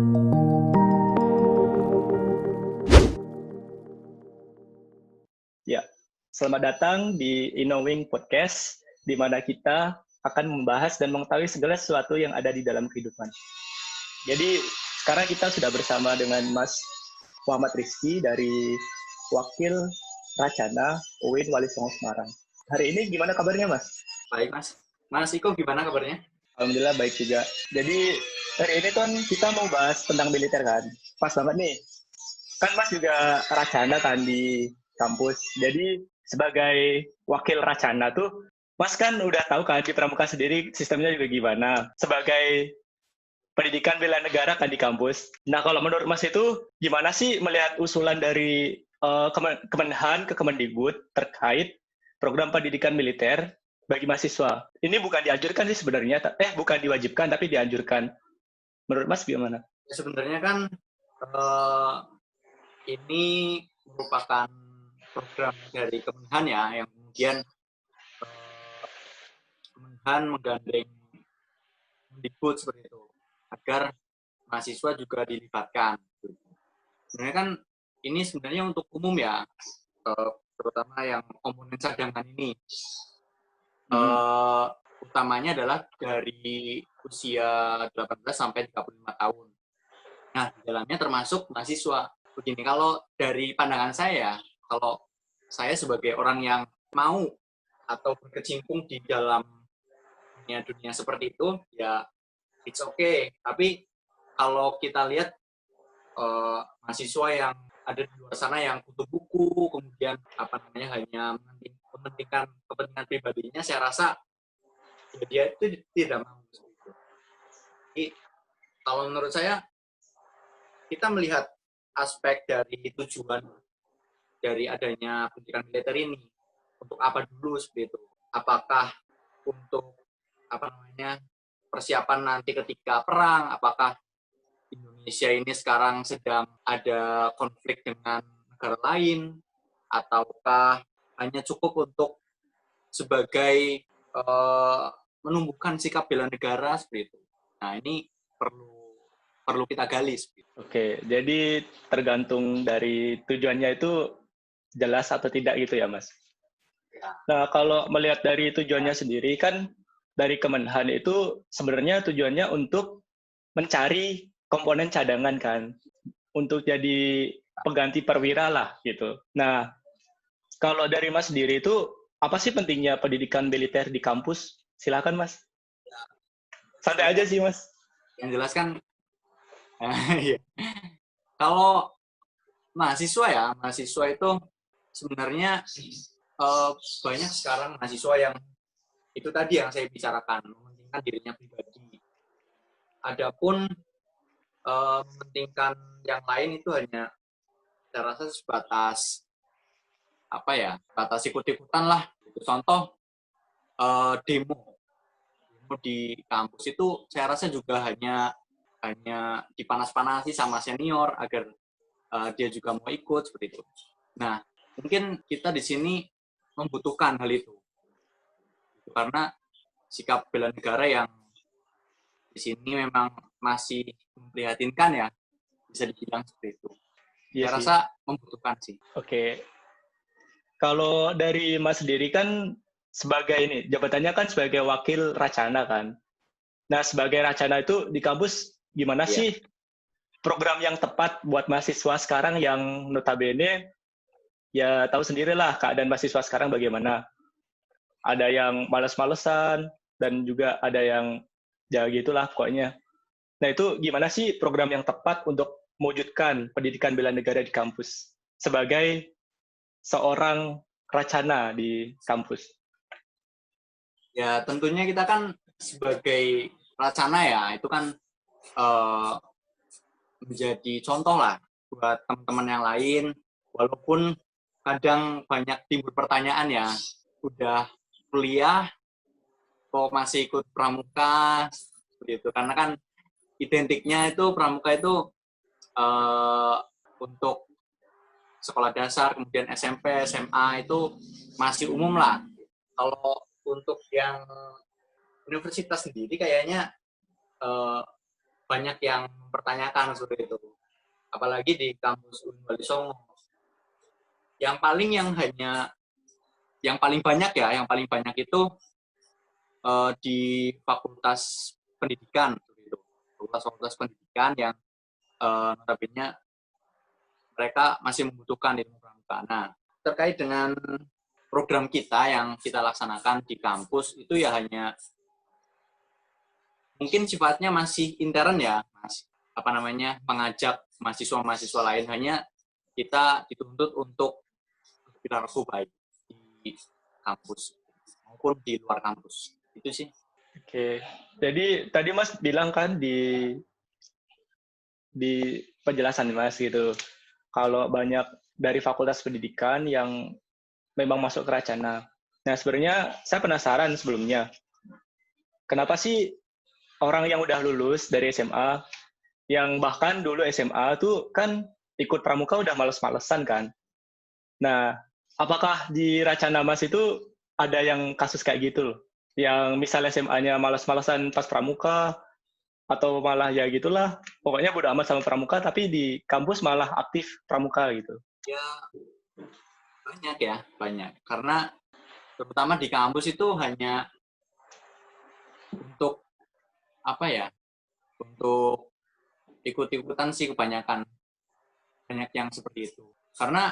Ya, selamat datang di Innowing Podcast, di mana kita akan membahas dan mengetahui segala sesuatu yang ada di dalam kehidupan. Jadi, sekarang kita sudah bersama dengan Mas Muhammad Rizky dari Wakil Racana UIN Wali Songo Semarang. Hari ini gimana kabarnya, Mas? Baik, Mas. Mas Iko gimana kabarnya? Alhamdulillah baik juga. Jadi, hari ini kan kita mau bahas tentang militer kan. Pas banget nih. Kan Mas juga Racana kan di kampus. Jadi, sebagai wakil Racana tuh, Mas kan udah tahu kan di Pramuka sendiri sistemnya juga gimana. Sebagai pendidikan bela negara kan di kampus. Nah, kalau menurut Mas itu gimana sih melihat usulan dari Kemenhan ke Kemendikbud terkait program pendidikan militer bagi mahasiswa? Ini bukan dianjurkan sih sebenarnya, bukan diwajibkan tapi dianjurkan. Menurut Mas gimana? Sebenarnya kan ini merupakan program dari Kemenhan ya, yang kemudian Kemenhan menggandeng Kemendikbud seperti itu, agar mahasiswa juga dilibatkan. Sebenarnya kan ini sebenarnya untuk umum ya, terutama yang komponen cadangan ini. Utamanya adalah dari usia 18 sampai 35 tahun. Nah, di dalamnya termasuk mahasiswa. Begini, kalau dari pandangan saya, kalau saya sebagai orang yang mau atau berkecimpung di dalam dunia seperti itu, ya it's okay. Tapi kalau kita lihat mahasiswa yang ada di luar sana yang butuh buku, kemudian hanya mementingkan kepentingan pribadinya, saya rasa ya dia itu tidak mau. Jadi kalau menurut saya, kita melihat aspek dari tujuan dari adanya pendidikan militer ini untuk apa dulu seperti itu. Apakah untuk persiapan nanti ketika perang, apakah Indonesia ini sekarang sedang ada konflik dengan negara lain, ataukah hanya cukup untuk sebagai menumbuhkan sikap bela negara seperti itu. Nah, ini perlu kita gali. Oke, jadi tergantung dari tujuannya itu jelas atau tidak gitu ya, Mas? Nah, kalau melihat dari tujuannya sendiri kan dari Kemenhan itu sebenarnya tujuannya untuk mencari komponen cadangan kan, untuk jadi pengganti perwira lah gitu. Nah, kalau dari Mas sendiri itu apa sih pentingnya pendidikan militer di kampus? Silakan, Mas. Santai aja sih, Mas. Yang jelas kan, kalau mahasiswa itu sebenarnya banyak sekarang mahasiswa yang itu tadi yang saya bicarakan, mementingkan dirinya pribadi. Adapun mementingkan yang lain itu hanya saya rasa sebatas batas ikut-ikutan lah. Contoh demo di kampus itu saya rasa juga hanya dipanas-panasi sama senior agar dia juga mau ikut seperti itu. Nah, mungkin kita di sini membutuhkan hal itu karena sikap bela negara yang di sini memang masih memprihatinkan ya, bisa dibilang seperti itu. Iya saya sih. rasa membutuhkan sih. Oke. Kalau dari Mas sendiri kan sebagai jabatannya kan sebagai wakil Racana kan. Nah, sebagai Racana itu di kampus gimana sih program yang tepat buat mahasiswa sekarang yang notabene ya tahu sendirilah keadaan mahasiswa sekarang bagaimana. Ada yang malas-malesan dan juga ada yang ya gitulah pokoknya. Nah, itu gimana sih program yang tepat untuk mewujudkan pendidikan bela negara di kampus sebagai seorang Racana di kampus? Ya, tentunya kita kan sebagai Racana ya, itu kan menjadi contoh lah buat teman-teman yang lain, walaupun kadang banyak timbul pertanyaan ya, udah kuliah kok masih ikut pramuka begitu, karena kan identiknya itu pramuka itu untuk sekolah dasar, kemudian SMP, SMA itu masih umum lah. Kalau untuk yang universitas sendiri kayaknya banyak yang mempertanyakan seperti itu. Apalagi di kampus UIN Wali Songo. Yang paling banyak itu di Fakultas Pendidikan, gitu. Fakultas Pendidikan yang notabene mereka masih membutuhkan ilmu pramuka. Nah, terkait dengan program kita yang kita laksanakan di kampus itu ya hanya mungkin sifatnya masih intern ya, Mas. Mengajak mahasiswa-mahasiswa lain, hanya kita dituntut untuk berlaku baik di kampus maupun di luar kampus. Itu sih. Oke. Jadi tadi Mas bilang kan di penjelasan Mas gitu, kalau banyak dari fakultas pendidikan yang memang masuk ke Racana. Nah, sebenarnya saya penasaran sebelumnya, kenapa sih orang yang udah lulus dari SMA, yang bahkan dulu SMA tuh kan ikut pramuka udah males-malesan kan. Nah, apakah di Racana Mas itu ada yang kasus kayak gitu loh? Yang misalnya SMA-nya males-malesan pas pramuka, atau malah ya gitulah, pokoknya bodo amat sama pramuka, tapi di kampus malah aktif pramuka gitu. Ya, banyak. Karena terutama di kampus itu hanya untuk untuk ikut-ikutan sih kebanyakan. Banyak yang seperti itu. Karena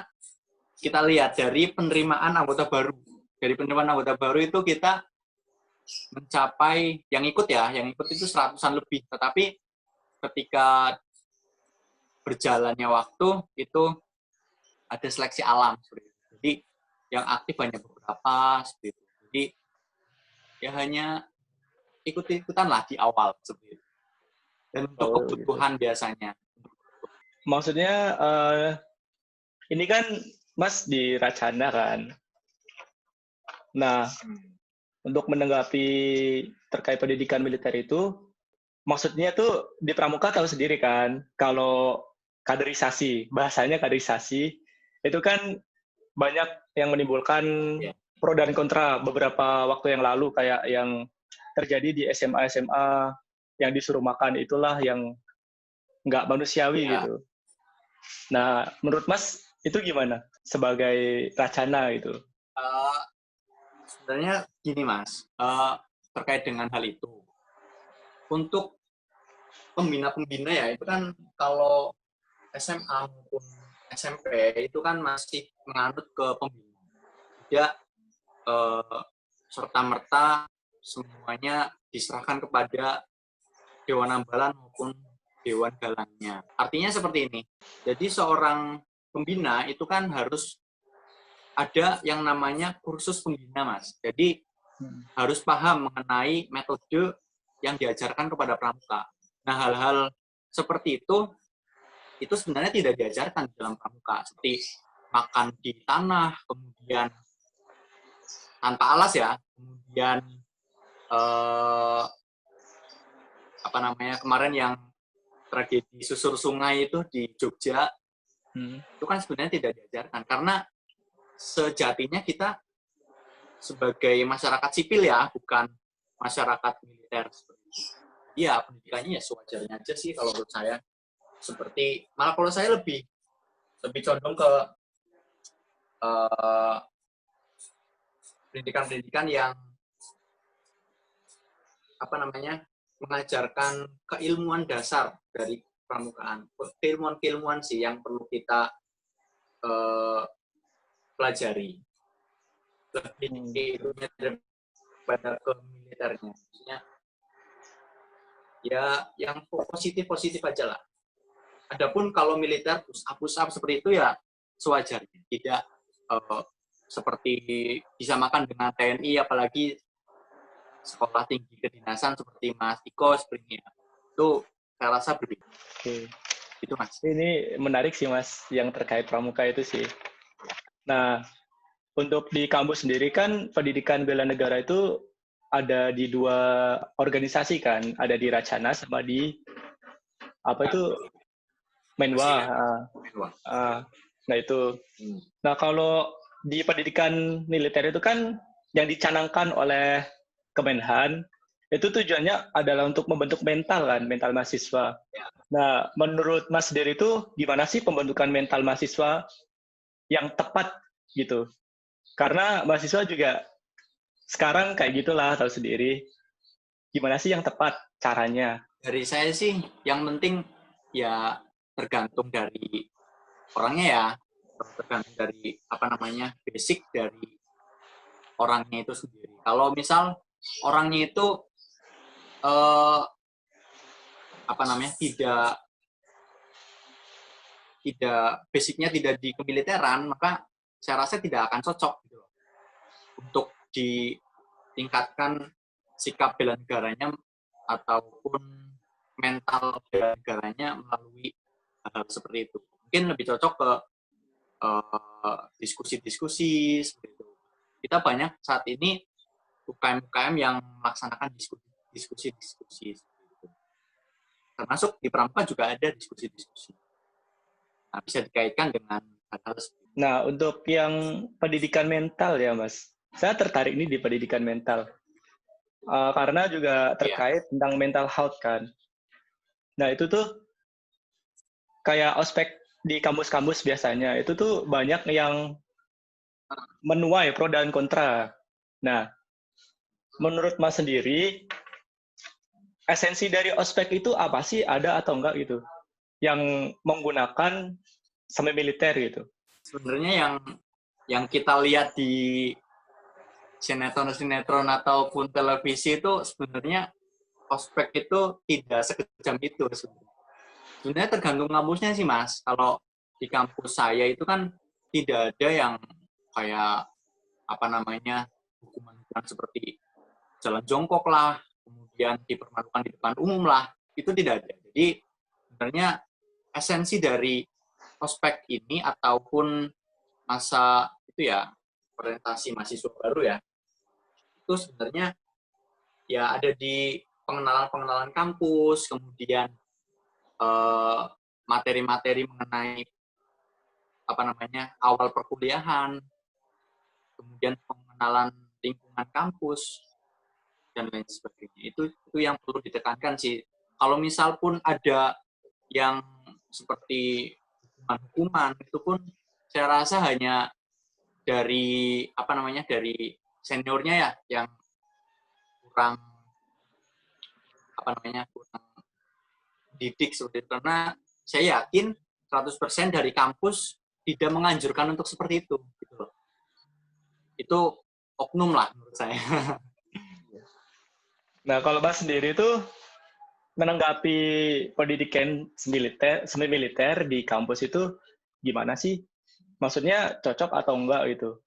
kita lihat dari penerimaan anggota baru. Dari penerimaan anggota baru itu kita mencapai, yang ikut itu 100-an lebih. Tetapi ketika berjalannya waktu, itu ada seleksi alam. Jadi yang aktif hanya beberapa. Jadi ya hanya ikut-ikutan lah di awal. Dan untuk kebutuhan gitu. Biasanya. Maksudnya, ini kan Mas di Racana kan. Nah, untuk menanggapi terkait pendidikan militer itu, maksudnya tuh di pramuka tahu sendiri kan, kalau kaderisasi, bahasanya kaderisasi, itu kan banyak yang menimbulkan pro dan kontra beberapa waktu yang lalu, kayak yang terjadi di SMA-SMA yang disuruh makan itulah yang nggak manusiawi gitu. Nah, menurut Mas itu gimana sebagai Racana gitu? Sebenarnya gini Mas, terkait dengan hal itu, untuk pembina-pembina ya itu kan kalau SMA maupun SMP itu kan masih menganut ke pembina, tidak serta-merta semuanya diserahkan kepada Dewan Ambalan maupun Dewan Galangnya. Artinya seperti ini, jadi seorang pembina itu kan harus ada yang namanya kursus pembina, Mas. Jadi harus paham mengenai metode yang diajarkan kepada pramuka. Nah, hal-hal seperti itu sebenarnya tidak diajarkan dalam pramuka. Seperti makan di tanah, kemudian tanpa alas ya, kemudian kemarin yang tragedi susur sungai itu di Jogja, itu kan sebenarnya tidak diajarkan. Karena sejatinya kita sebagai masyarakat sipil ya, bukan masyarakat militer. Iya, pendidikannya ya sewajarnya aja sih kalau menurut saya. Seperti, malah kalau saya lebih condong ke pendidikan-pendidikan yang mengajarkan keilmuan dasar dari pramukaan. Keilmuan-keilmuan sih yang perlu kita pelajari. Lebih daripada ke militernya. Maksudnya, ya yang positif-positif aja lah. Adapun kalau militer push up seperti itu ya sewajarnya. Tidak seperti disamakan dengan TNI, apalagi sekolah tinggi kedinasan seperti Mas Iko seperti itu saya rasa berbeda. Oke. Itu Mas. Ini menarik sih Mas yang terkait pramuka itu sih. Nah, untuk di kampus sendiri kan pendidikan bela negara itu ada di 2 organisasi kan, ada di Racana sama di Menwa. Nah itu. Nah kalau di pendidikan militer itu kan yang dicanangkan oleh Kemenhan Itu tujuannya adalah untuk membentuk mental kan, mental mahasiswa. Ya. Nah, menurut Mas sendiri itu gimana sih pembentukan mental mahasiswa yang tepat gitu? Karena mahasiswa juga sekarang kayak gitulah, tahu sendiri. Gimana sih yang tepat caranya? Dari saya sih, yang penting ya tergantung dari orangnya ya, tergantung dari basic dari orangnya itu sendiri. Kalau misal orangnya itu eh, tidak basicnya tidak di kemiliteran, maka saya rasa tidak akan cocok gitu loh, untuk ditingkatkan sikap bela negaranya ataupun mental bela negaranya melalui hal seperti itu. Mungkin lebih cocok ke diskusi-diskusi seperti itu. Kita banyak saat ini UKM-UKM yang melaksanakan diskusi-diskusi seperti itu. Termasuk di Pramuka juga ada diskusi-diskusi. Nah, bisa dikaitkan dengan hal-hal seperti itu. Nah, untuk yang pendidikan mental ya, Mas. Saya tertarik ini di pendidikan mental. Karena juga Iya, terkait tentang mental health kan. Nah, itu tuh kayak ospek di kampus-kampus biasanya, itu tuh banyak yang menuai pro dan kontra. Nah, menurut Mas sendiri, esensi dari ospek itu apa sih? Ada atau enggak gitu? Yang menggunakan semi militer gitu. sebenarnya yang kita lihat di sinetron-sinetron ataupun televisi itu sebenarnya ospek itu tidak sekejam itu sebenarnya. Sebenarnya tergantung kampusnya sih Mas. Kalau di kampus saya itu kan tidak ada yang kayak hukuman-hukuman seperti jalan jongkok lah, kemudian dipermalukan di depan umum lah, itu tidak ada. Jadi sebenarnya esensi dari ospek ini ataupun masa itu ya orientasi mahasiswa baru ya, itu sebenarnya ya ada di pengenalan-pengenalan kampus, kemudian materi-materi mengenai awal perkuliahan, kemudian pengenalan lingkungan kampus dan lain sebagainya. Itu yang perlu ditekankan sih. Kalau misal pun ada yang seperti hukuman-hukuman, itu pun saya rasa hanya dari seniornya ya yang kurang kurang didik seperti itu. Karena saya yakin 100% dari kampus tidak menganjurkan untuk seperti itu gitu loh. Itu oknum lah menurut saya. Nah, kalau Mas sendiri tuh menanggapi pendidikan semi militer di kampus itu gimana sih? Maksudnya cocok atau enggak gitu?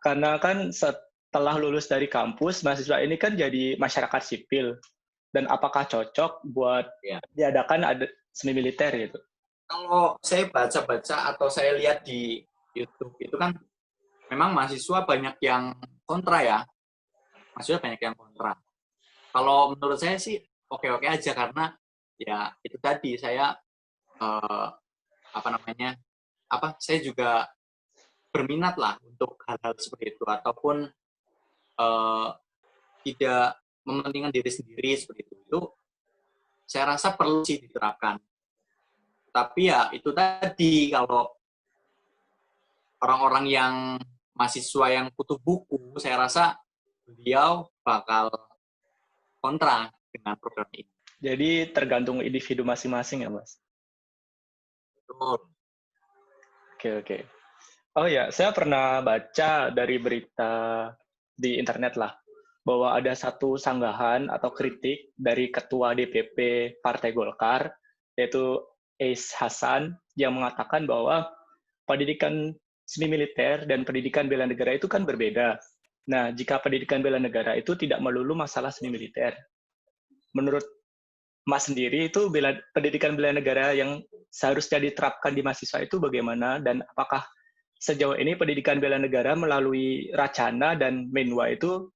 Karena kan setelah lulus dari kampus, mahasiswa ini kan jadi masyarakat sipil. Dan apakah cocok buat Ya. diadakan ada semi militer gitu? Kalau saya baca-baca atau saya lihat di YouTube itu kan memang mahasiswa banyak yang kontra ya. Mahasiswa banyak yang kontra. Kalau menurut saya sih oke-oke aja karena ya itu tadi saya eh, saya juga berminat lah untuk hal-hal seperti itu ataupun eh, tidak mementingkan diri sendiri seperti itu saya rasa perlu sih diterapkan. Tapi ya itu tadi kalau orang-orang yang mahasiswa yang kutu buku, saya rasa beliau bakal kontra dengan program ini. Jadi tergantung individu masing-masing ya, Mas? Betul. Oke. Oh ya, saya pernah baca dari berita di internet lah, bahwa ada satu sanggahan atau kritik dari Ketua DPP Partai Golkar, yaitu Ais Hasan, yang mengatakan bahwa pendidikan semi militer dan pendidikan bela negara itu kan berbeda. Nah, jika pendidikan bela negara itu tidak melulu masalah semi militer. Menurut Mas sendiri itu pendidikan bela negara yang seharusnya diterapkan di mahasiswa itu bagaimana, dan apakah sejauh ini pendidikan bela negara melalui Racana dan Menwa itu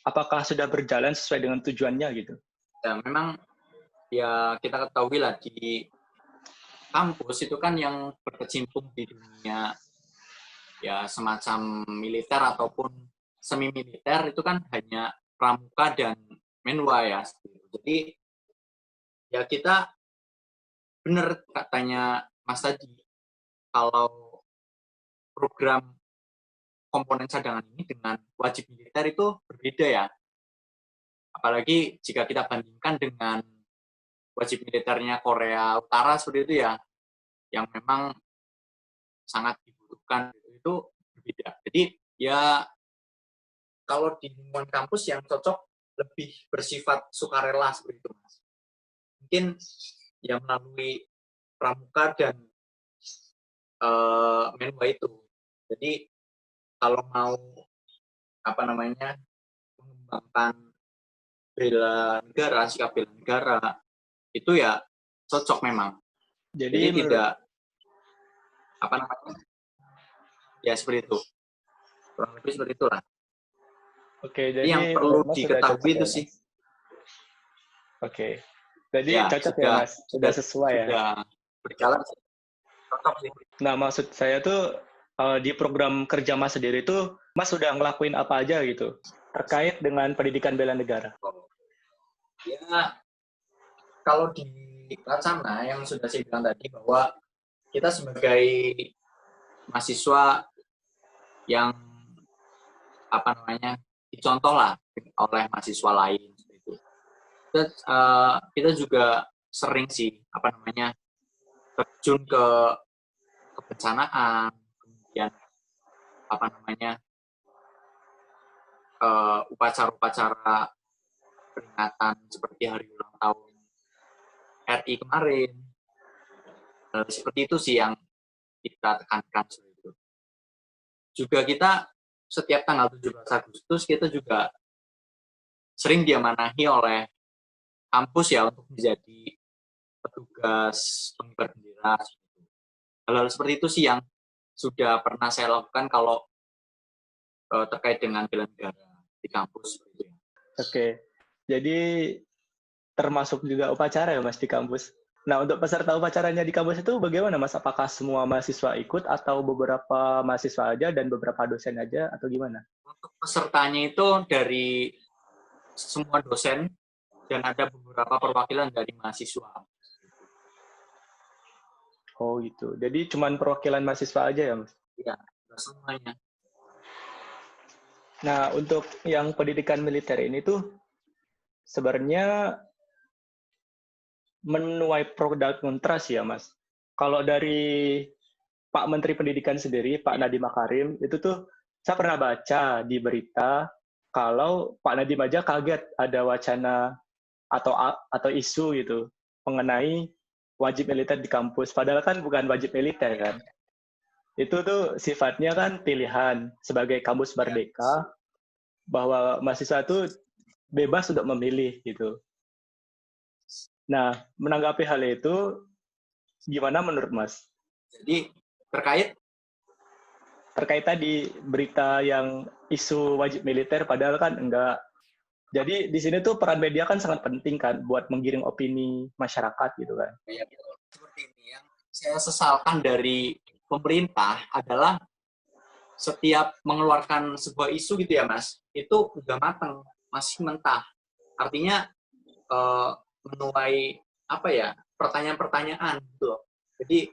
apakah sudah berjalan sesuai dengan tujuannya gitu? Ya, memang ya kita ketahui lah di kampus itu kan yang berkecimpung di dunia ya semacam militer ataupun semi militer itu kan hanya pramuka dan Menwa ya. Jadi ya kita benar katanya Mas tadi, kalau program komponen cadangan ini dengan wajib militer itu berbeda ya. Apalagi jika kita bandingkan dengan wajib militernya Korea Utara seperti itu ya, yang memang sangat dibutuhkan itu berbeda. Jadi ya kalau di lingkungan kampus yang cocok lebih bersifat sukarela seperti itu, Mas. Mungkin ya melalui pramuka dan menwa itu. Jadi kalau mau mengembangkan bela negara, sikap bela negara, itu ya cocok memang. Jadi tidak ya seperti itu. Kurang lebih seperti itulah. Oke, jadi yang perlu Mas diketahui itu sih. Oke. Jadi Ya, cocok ya Mas, sudah sesuai ya. Sudah berjalan cocok sih. Nah, maksud saya tuh di program kerja Mas sendiri tuh Mas sudah ngelakuin apa aja gitu terkait dengan pendidikan bela negara? Ya, kalau di Racana yang sudah saya bilang tadi bahwa kita sebagai mahasiswa yang dicontoh lah oleh mahasiswa lain itu. Kita juga sering sih terjun ke kebencanaan, kemudian upacara-upacara peringatan seperti hari ulang tahun RI kemarin. Seperti itu sih yang kita tekankan. Juga kita setiap tanggal 17 Agustus kita juga sering diamanahi oleh kampus ya untuk menjadi petugas pengibar bendera. Hal-hal seperti itu sih yang sudah pernah saya lakukan kalau terkait dengan bela negara di kampus. Oke, jadi termasuk juga upacara ya Mas di kampus. Nah, untuk peserta upacaranya di kampus itu bagaimana Mas? Apakah semua mahasiswa ikut atau beberapa mahasiswa aja dan beberapa dosen aja atau gimana? Untuk pesertanya itu dari semua dosen dan ada beberapa perwakilan dari mahasiswa. Oh gitu. Jadi cuman perwakilan mahasiswa aja ya Mas? Iya, semuanya. Nah, untuk yang pendidikan militer ini tuh sebenarnya menuai pro dan kontra sih ya Mas. Kalau dari Pak Menteri Pendidikan sendiri, Pak Nadiem Makarim, itu tuh saya pernah baca di berita kalau Pak Nadiem aja kaget ada wacana atau isu gitu mengenai wajib militer di kampus. Padahal kan bukan wajib militer kan. Itu tuh sifatnya kan pilihan sebagai kampus merdeka bahwa mahasiswa itu bebas untuk memilih gitu. Nah, menanggapi hal itu gimana menurut Mas? Jadi terkait tadi berita yang isu wajib militer padahal kan enggak. Jadi di sini tuh peran media kan sangat penting kan buat menggiring opini masyarakat gitu kan. Seperti ini yang saya sesalkan dari pemerintah adalah setiap mengeluarkan sebuah isu gitu ya Mas, itu udah matang, masih mentah. Artinya menuai pertanyaan-pertanyaan gitu loh. Jadi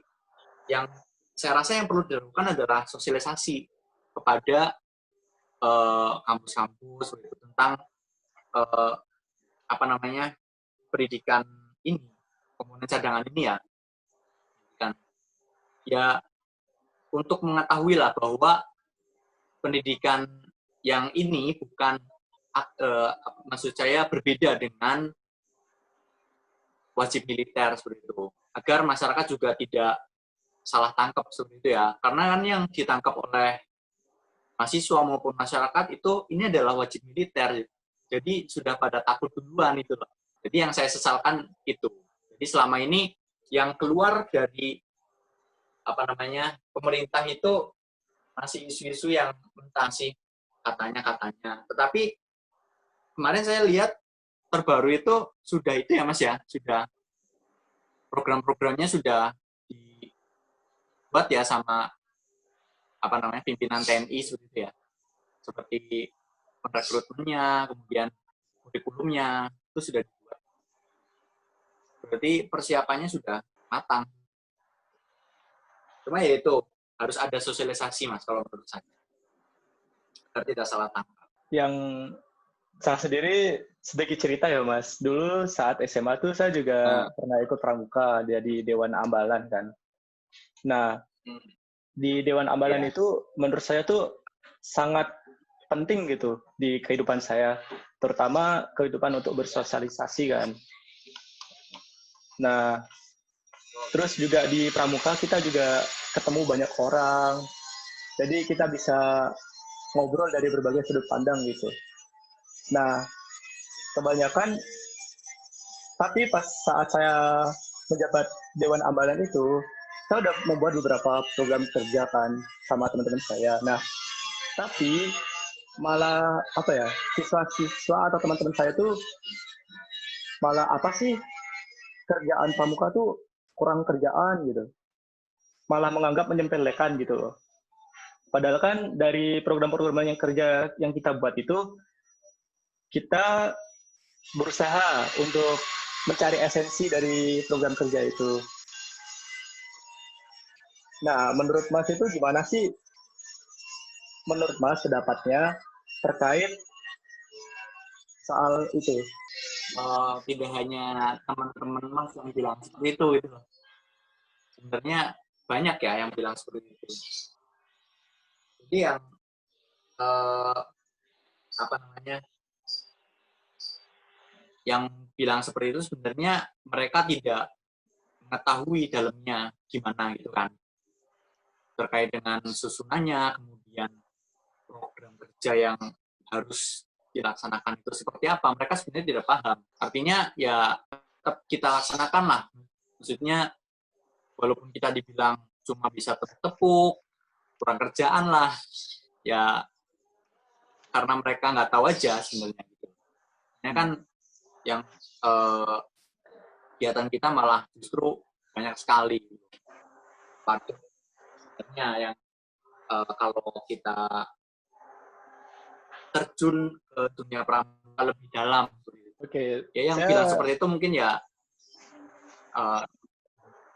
yang saya rasa yang perlu dilakukan adalah sosialisasi kepada kampus-kampus tentang pendidikan ini, komponen cadangan ini ya. Dan ya untuk mengetahui lah bahwa pendidikan yang ini bukan maksud saya berbeda dengan wajib militer seperti itu, agar masyarakat juga tidak salah tangkap seperti itu ya, karena kan yang ditangkap oleh mahasiswa maupun masyarakat itu ini adalah wajib militer, jadi sudah pada takut duluan itu loh. Jadi yang saya sesalkan itu, jadi selama ini yang keluar dari pemerintah itu masih isu-isu yang mentah sih katanya, tetapi kemarin saya lihat terbaru itu sudah itu ya Mas ya, sudah program-programnya sudah dibuat ya sama pimpinan TNI seperti itu ya, seperti rekrutmennya, kemudian kurikulumnya itu sudah dibuat. Berarti persiapannya sudah matang. Cuma ya itu harus ada sosialisasi Mas kalau menurut saya. Agar tidak salah tangkap. Yang saya sendiri sedikit cerita ya Mas. Dulu saat SMA tuh saya juga pernah ikut pramuka jadi Dewan Ambalan kan. Nah, di Dewan Ambalan itu menurut saya tuh sangat penting gitu di kehidupan saya, terutama kehidupan untuk bersosialisasi kan. Nah, terus juga di pramuka kita juga ketemu banyak orang, jadi kita bisa ngobrol dari berbagai sudut pandang gitu. Nah, kebanyakan, tapi pas saat saya menjabat Dewan Ambalan itu, saya udah membuat beberapa program kerja kan sama teman-teman saya. Nah, tapi malah apa ya, siswa-siswa atau teman-teman saya tuh malah apa sih, kerjaan pramuka tuh kurang kerjaan gitu. Malah menganggap menyempelekan gitu loh. Padahal kan dari program-program yang kerja yang kita buat itu, kita berusaha untuk mencari esensi dari program kerja itu. Nah, menurut Mas itu gimana sih? Menurut Mas pendapatnya terkait soal itu? Tidak hanya teman-teman Mas yang bilang seperti itu gitu loh. Sebenarnya banyak ya yang bilang seperti itu. Jadi yang apa namanya? Yang bilang seperti itu sebenarnya mereka tidak mengetahui dalamnya gimana gitu kan. Terkait dengan susunannya, kemudian program kerja yang harus dilaksanakan itu seperti apa, mereka sebenarnya tidak paham. Artinya ya tetap kita laksanakan lah. Maksudnya walaupun kita dibilang cuma bisa tepuk-tepuk, kurang kerjaan lah, ya karena mereka nggak tahu aja sebenarnya. Gitu. Ini kan yang kegiatan kita malah justru banyak sekali. Pada sebenarnya yang kalau kita terjun ke dunia pramuka lebih dalam. Oke. Ya yang bilang seperti itu mungkin ya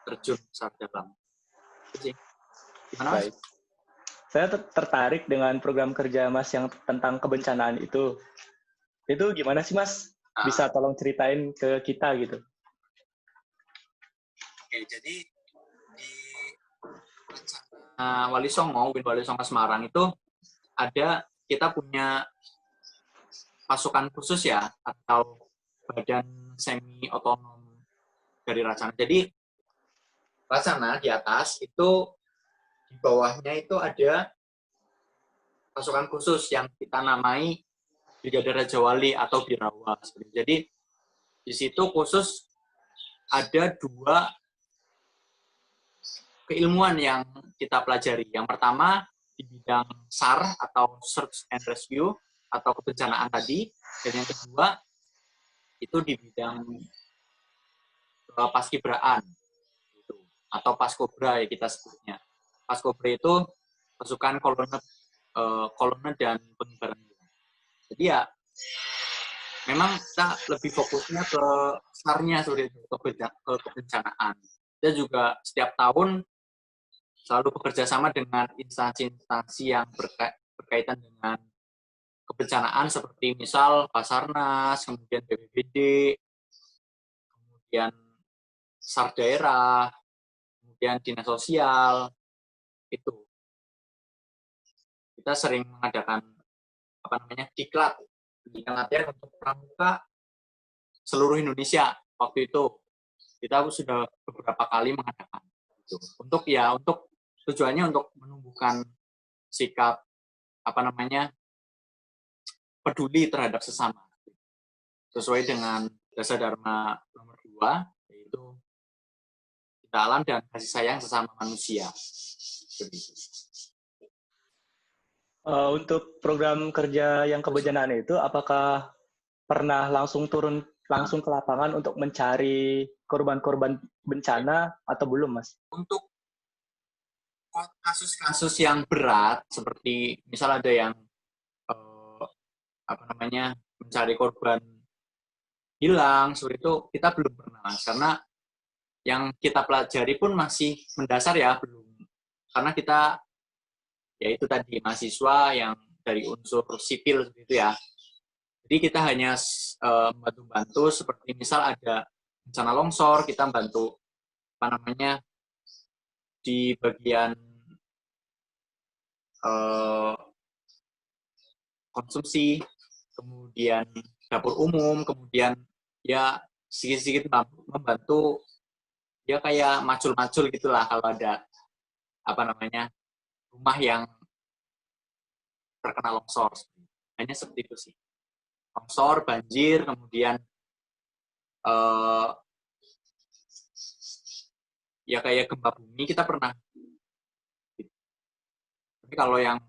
terjun sangat dalam. Itu sih. Gimana Mas? Saya tertarik dengan program kerja Mas yang tentang kebencanaan itu. Itu gimana sih Mas? Bisa tolong ceritain ke kita gitu. Oke, jadi di Wali Songo, Win Wali Songo Semarang itu ada, kita punya pasukan khusus ya, atau badan semi otonom dari Racana. Jadi Racana di atas itu, di bawahnya itu ada pasukan khusus yang kita namai Brigade Raja Wali atau Birawa. Jadi di situ khusus ada 2 keilmuan yang kita pelajari. Yang pertama di bidang SAR atau Search and Rescue atau kebencanaan tadi, dan yang kedua itu di bidang paskibraan gitu, atau paskobra ya kita sebutnya. Paskobra itu pasukan kolonel dan pengibaran. Jadi ya memang kita lebih fokusnya ke SAR-nya, ke kebencanaan. Kita juga setiap tahun selalu bekerja sama dengan instansi-instansi yang berkaitan dengan kebencanaan seperti misal Basarnas, kemudian BPBD, kemudian SAR daerah, kemudian dinas sosial, itu. Kita sering mengadakan diklat latihan untuk pramuka seluruh Indonesia. Waktu itu kita sudah beberapa kali mengadakan itu. Untuk tujuannya untuk menumbuhkan sikap peduli terhadap sesama, sesuai dengan dasar Dharma nomor 2, yaitu cinta alam dan kasih sayang sesama manusia. Untuk program kerja yang kebencanaan itu, apakah pernah langsung turun langsung ke lapangan untuk mencari korban-korban bencana atau belum, Mas? Untuk kasus-kasus yang berat, seperti misal ada yang mencari korban hilang, seperti itu kita belum pernah, Mas. Karena yang kita pelajari pun masih mendasar ya, belum. Karena kita, ya itu tadi, mahasiswa yang dari unsur sipil gitu ya. Jadi kita hanya bantu-bantu, seperti misal ada bencana longsor, kita bantu, apa namanya, di bagian konsumsi, kemudian dapur umum, kemudian ya sedikit-sedikit membantu, ya kayak macul-macul gitulah kalau ada apa namanya rumah yang terkena longsor. Hanya seperti itu sih. Longsor, banjir, kemudian ya kayak gempa bumi kita pernah. Tapi kalau yang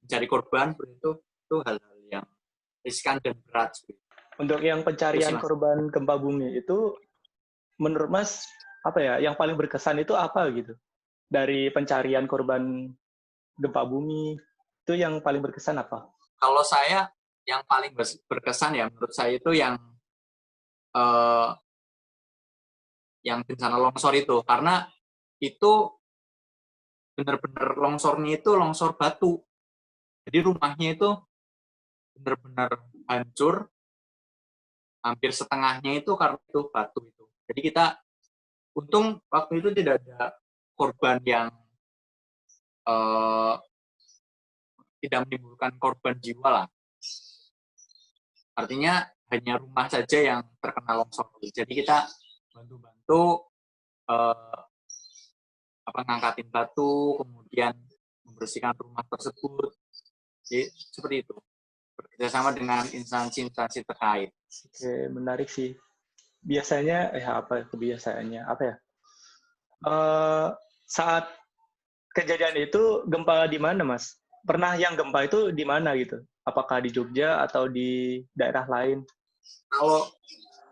mencari korban itu hal-hal yang riskan dan berat. Untuk yang pencarian korban gempa bumi itu, menurut Mas, apa ya, yang paling berkesan itu apa gitu? Dari pencarian korban gempa bumi, itu yang paling berkesan apa? Kalau saya, yang paling berkesan ya menurut saya itu yang bencana longsor itu. Karena itu benar-benar longsornya itu longsor batu. Jadi rumahnya itu benar-benar hancur, hampir setengahnya itu karena itu batu itu. Jadi kita, untung waktu itu tidak ada korban yang tidak menimbulkan korban jiwa lah. Artinya hanya rumah saja yang terkena longsor. Jadi kita bantu-bantu ngangkatin batu, kemudian membersihkan rumah tersebut. Jadi seperti itu. Bekerjasama dengan instansi-instansi terkait. Oke, menarik sih. Biasanya, apa kebiasaannya? Apa ya? Saat kejadian itu gempa di mana, Mas? Pernah yang gempa itu di mana gitu? Apakah di Jogja atau di daerah lain? Kalau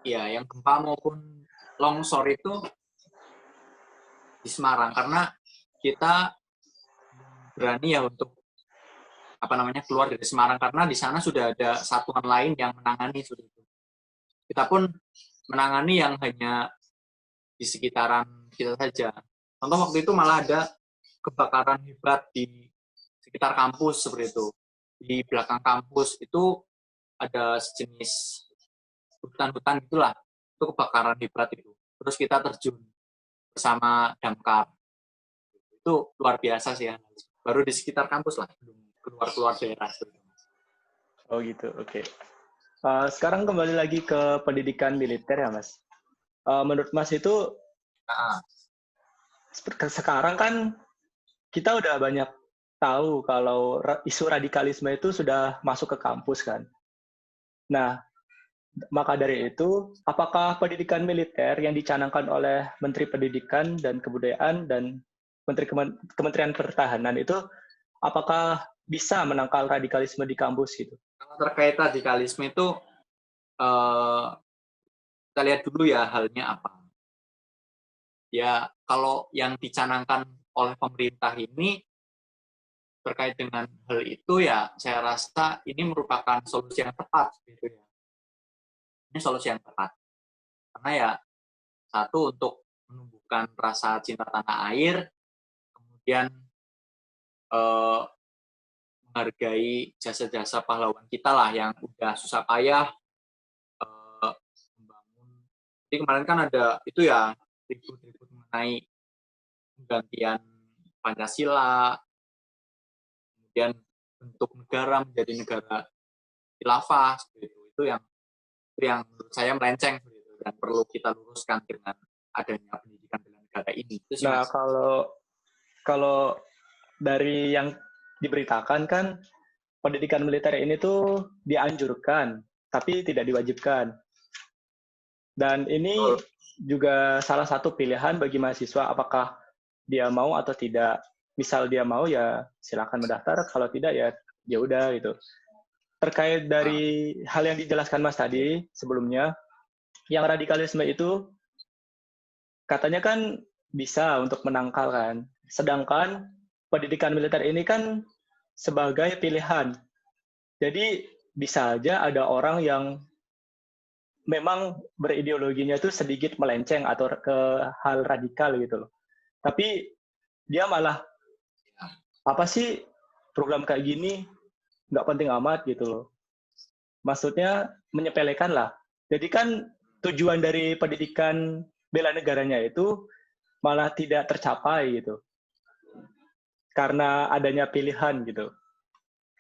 ya yang gempa maupun longsor itu di Semarang, karena kita berani ya untuk keluar dari Semarang, karena di sana sudah ada satuan lain yang menangani itu. Kita pun menangani yang hanya di sekitaran kita saja. Contoh waktu itu malah ada kebakaran hebat di sekitar kampus seperti itu. Di belakang kampus itu ada sejenis hutan-hutan itulah, itu kebakaran hebat itu. Terus kita terjun bersama damkar. Itu luar biasa sih ya. Baru di sekitar kampus lah, belum keluar daerah. Oh gitu, oke. Sekarang kembali lagi ke pendidikan militer ya, Mas. Menurut Mas itu, sekarang kan kita udah banyak tahu kalau isu radikalisme itu sudah masuk ke kampus kan. Nah, maka dari itu, apakah pendidikan militer yang dicanangkan oleh Menteri Pendidikan dan Kebudayaan dan Kementerian Pertahanan itu, apakah bisa menangkal radikalisme di kampus gitu? Kalau terkait radikalisme itu, kita lihat dulu ya halnya apa. Ya, kalau yang dicanangkan oleh pemerintah ini terkait dengan hal itu ya, saya rasa ini merupakan solusi yang tepat gitu ya. Ini solusi yang tepat. Karena ya, satu, untuk menumbuhkan rasa cinta tanah air, kemudian menghargai jasa-jasa pahlawan kita lah yang udah susah payah membangun. Jadi kemarin kan ada itu ya, ribut-ribut mengenai penggantian Pancasila, kemudian bentuk negara menjadi negara khilafah, itu yang menurut saya melenceng dan perlu kita luruskan dengan adanya pendidikan bela negara ini. Itu Nah, kalau dari yang diberitakan kan pendidikan militer ini tuh dianjurkan, tapi tidak diwajibkan. Dan ini juga salah satu pilihan bagi mahasiswa apakah dia mau atau tidak. Misal dia mau ya silakan mendaftar, kalau tidak ya ya udah gitu. Terkait dari hal yang dijelaskan Mas tadi sebelumnya, yang radikalisme itu katanya kan bisa untuk menangkal kan. Sedangkan pendidikan militer ini kan sebagai pilihan. Jadi bisa aja ada orang yang memang berideologinya itu sedikit melenceng atau ke hal radikal gitu loh. Tapi dia malah apa sih program kayak gini nggak penting amat gitu loh. Maksudnya menyepelekan lah. Jadi kan tujuan dari pendidikan bela negaranya itu malah tidak tercapai gitu. Karena adanya pilihan gitu.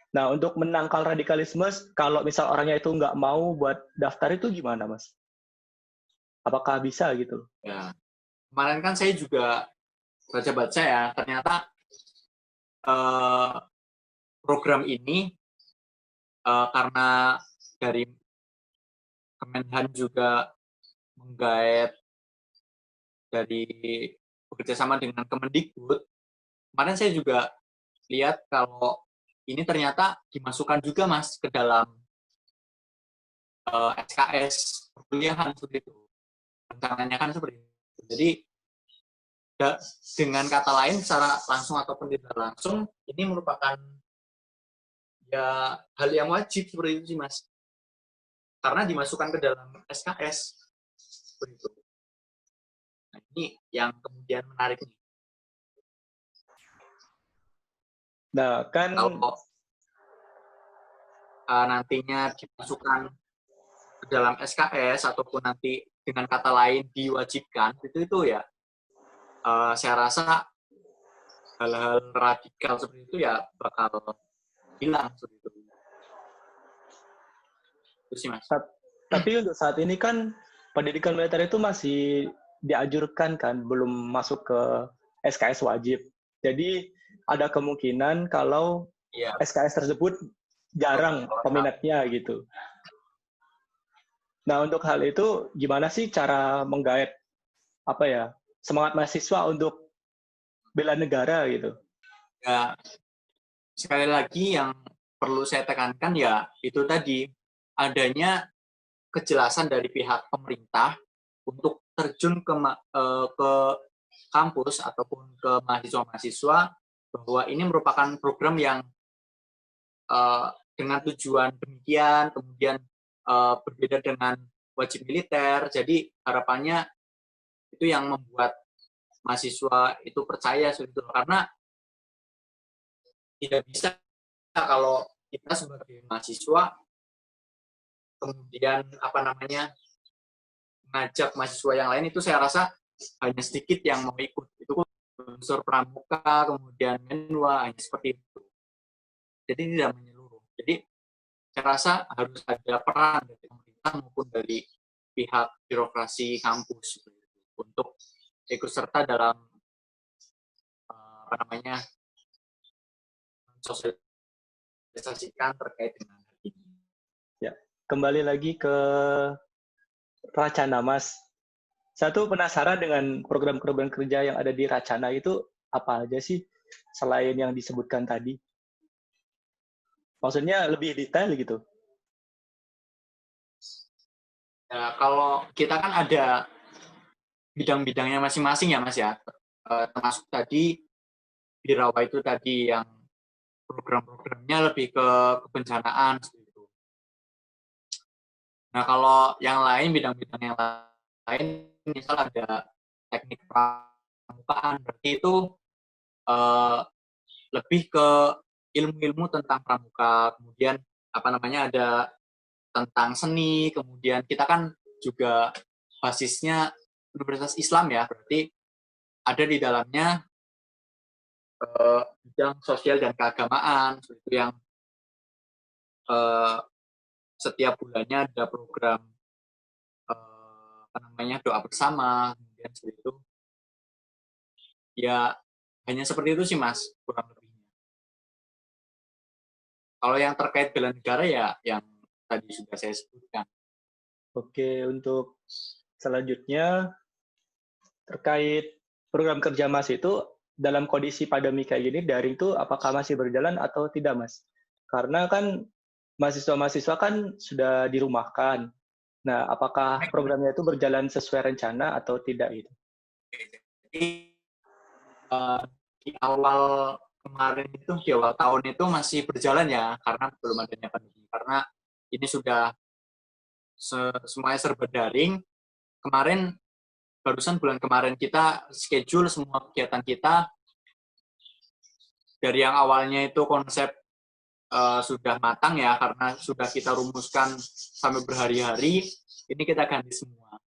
Nah, untuk menangkal radikalisme, kalau misal orangnya itu nggak mau buat daftar itu gimana, Mas? Apakah bisa gitu? Ya, kemarin kan saya juga baca-baca ya, ternyata program ini karena dari Kemenhan juga menggait dari bekerjasama dengan Kemendikbud. Kemarin saya juga lihat kalau ini ternyata dimasukkan juga Mas ke dalam SKS perkuliahan seperti itu. Rencananya kan seperti itu. Jadi dengan kata lain secara langsung ataupun tidak langsung ini merupakan ya hal yang wajib seperti itu sih Mas. Karena dimasukkan ke dalam SKS seperti itu. Nah, ini yang kemudian menarik nih. Nah, kan Kalau nantinya dimasukkan ke dalam SKS ataupun nanti dengan kata lain diwajibkan itu ya saya rasa hal-hal radikal seperti itu ya bakal hilang seperti itu. Itu sih Mas. Tapi untuk saat ini kan pendidikan militer itu masih dianjurkan kan, belum masuk ke SKS wajib. Jadi ada kemungkinan kalau SKS tersebut jarang peminatnya gitu. Nah, untuk hal itu gimana sih cara menggait semangat mahasiswa untuk bela negara gitu? Ya, sekali lagi yang perlu saya tekankan ya itu tadi adanya kejelasan dari pihak pemerintah untuk terjun ke kampus ataupun ke mahasiswa-mahasiswa bahwa ini merupakan program yang dengan tujuan demikian, kemudian berbeda dengan wajib militer. Jadi harapannya itu yang membuat mahasiswa itu percaya sebetulnya karena tidak bisa kalau kita sebagai mahasiswa kemudian ngajak mahasiswa yang lain itu saya rasa hanya sedikit yang mau ikut. Itu unsur pramuka, kemudian menwa, hanya seperti itu. Jadi tidak menyeluruh. Jadi saya rasa harus ada peran dari pemerintah maupun dari pihak birokrasi kampus untuk ikut serta dalam sosialisasikan terkait dengan hal ini. Ya, kembali lagi ke Racana, Mas. Satu penasaran dengan program-program kerja yang ada di Racana itu apa aja sih selain yang disebutkan tadi? Maksudnya lebih detail gitu. Ya, kalau kita kan ada bidang-bidangnya masing-masing ya Mas ya. Termasuk tadi Birawa itu tadi yang program-programnya lebih ke kebencanaan gitu. Nah, kalau yang lain bidang-bidang yang lain misal ada teknik pramukaan berarti itu lebih ke ilmu-ilmu tentang pramuka, kemudian ada tentang seni, kemudian kita kan juga basisnya Universitas Islam ya, berarti ada di dalamnya bidang sosial dan keagamaan, itu yang setiap bulannya ada program doa bersama, kemudian seperti itu. Ya hanya seperti itu sih Mas, kurang lebihnya. Kalau yang terkait bela negara ya yang tadi sudah saya sebutkan. Oke, untuk selanjutnya terkait program kerja Mas itu dalam kondisi pandemi kayak gini daring itu apakah masih berjalan atau tidak Mas? Karena kan mahasiswa-mahasiswa kan sudah dirumahkan. Nah, apakah programnya itu berjalan sesuai rencana atau tidak gitu? Jadi di awal kemarin itu, di awal tahun itu masih berjalan ya, karena belum adanya pandemi. Karena ini sudah semuanya serba daring. Kemarin, barusan bulan kemarin kita schedule semua kegiatan kita dari yang awalnya itu konsep sudah matang ya, karena sudah kita rumuskan sampai berhari-hari, ini kita ganti semua.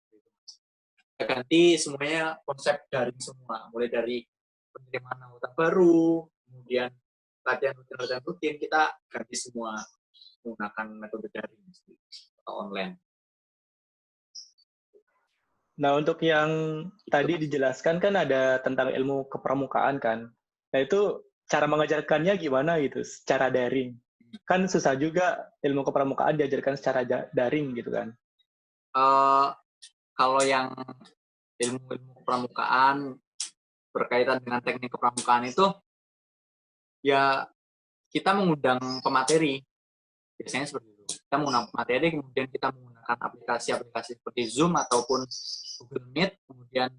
Kita ganti semuanya konsep daring semua, mulai dari penerimaan anggota baru, kemudian latihan rutin, kita ganti semua menggunakan metode daring atau online. Nah, untuk yang tadi dijelaskan kan ada tentang ilmu kepramukaan kan. Nah, itu cara mengajarkannya gimana gitu, secara daring. Kan susah juga ilmu kepramukaan diajarkan secara daring gitu kan. Kalau yang ilmu kepramukaan berkaitan dengan teknik kepramukaan itu, ya kita mengundang pemateri. Biasanya seperti itu. Kita menggunakan pemateri, kemudian kita menggunakan aplikasi-aplikasi seperti Zoom ataupun Google Meet, kemudian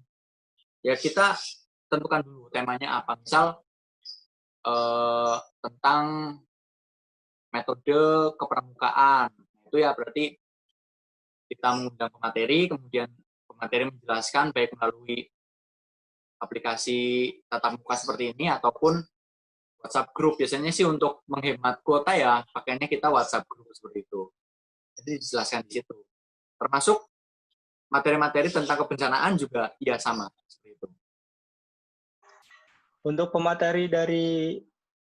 ya kita tentukan dulu temanya apa. Misal tentang metode kepramukaan. Itu ya berarti kita mengundang pemateri, kemudian pemateri menjelaskan baik melalui aplikasi tatap muka seperti ini ataupun WhatsApp group. Biasanya sih untuk menghemat kuota ya pakainya kita WhatsApp group seperti itu. Jadi dijelaskan di situ. Termasuk materi-materi tentang kebencanaan juga ya sama seperti itu. Untuk pemateri dari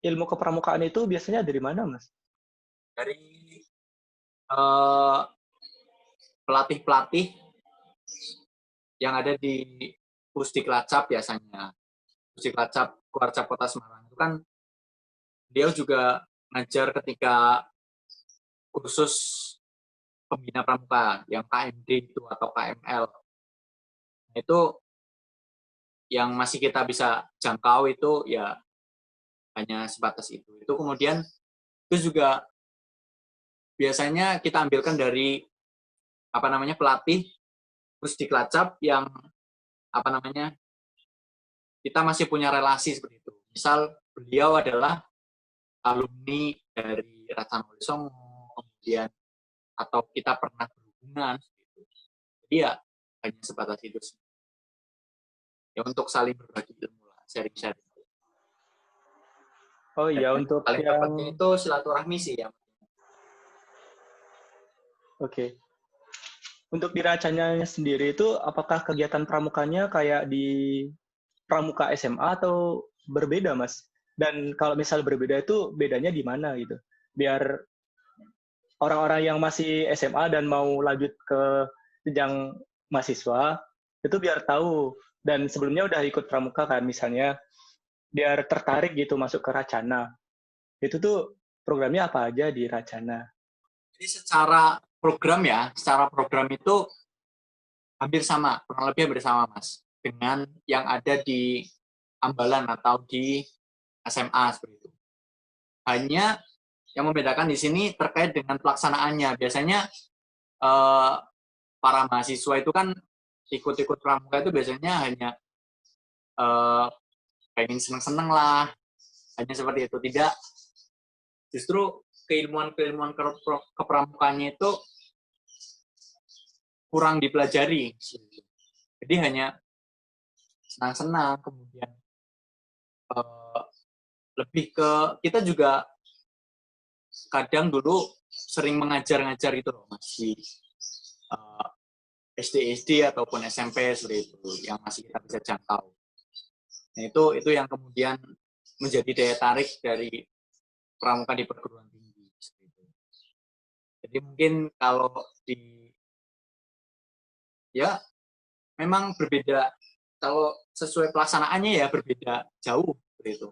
ilmu kepramukaan itu biasanya dari mana, Mas? Dari pelatih-pelatih yang ada di Pusdiklacap biasanya. Pusdiklacap Kuarcap Kota Semarang itu kan dia juga ngajar ketika kursus pembina pramuka yang KMD itu atau KML. Itu yang masih kita bisa jangkau itu ya hanya sebatas itu. Itu kemudian itu juga biasanya kita ambilkan dari pelatih Pusdiklacap yang kita masih punya relasi seperti itu. Misal beliau adalah alumni dari Racana Wali Songo, kemudian atau kita pernah berhubungan gitu. Jadi ya hanya sebatas itu sih. Ya untuk saling berbagi ilmu lah, sharing-sharing. Oh iya, untuk paling yang tepatnya itu silaturahmi sih ya. Oke. Untuk di Racananya sendiri itu apakah kegiatan pramukanya kayak di pramuka SMA atau berbeda, Mas? Dan kalau misal berbeda itu bedanya di mana gitu? Biar orang-orang yang masih SMA dan mau lanjut ke jenjang mahasiswa itu biar tahu, dan sebelumnya udah ikut pramuka kan misalnya, biar tertarik gitu masuk ke Racana. Itu tuh programnya apa aja di Racana? Jadi secara program itu hampir sama, kurang lebih hampir sama Mas, dengan yang ada di Ambalan atau di SMA seperti itu. Hanya yang membedakan di sini terkait dengan pelaksanaannya. Biasanya para mahasiswa itu kan ikut-ikut pramuka itu biasanya hanya pengen seneng-seneng lah, hanya seperti itu. Tidak, justru keilmuan-keilmuan kepramukaannya itu kurang dipelajari. Jadi hanya senang-senang, kemudian lebih ke kita juga kadang dulu sering mengajar-ngajar itu loh Mas di SD ataupun SMP seperti itu yang masih kita bisa jangkau. Nah itu yang kemudian menjadi daya tarik dari pramuka di perguruan tinggi. Jadi mungkin kalau ya memang berbeda, kalau sesuai pelaksanaannya ya berbeda jauh seperti itu.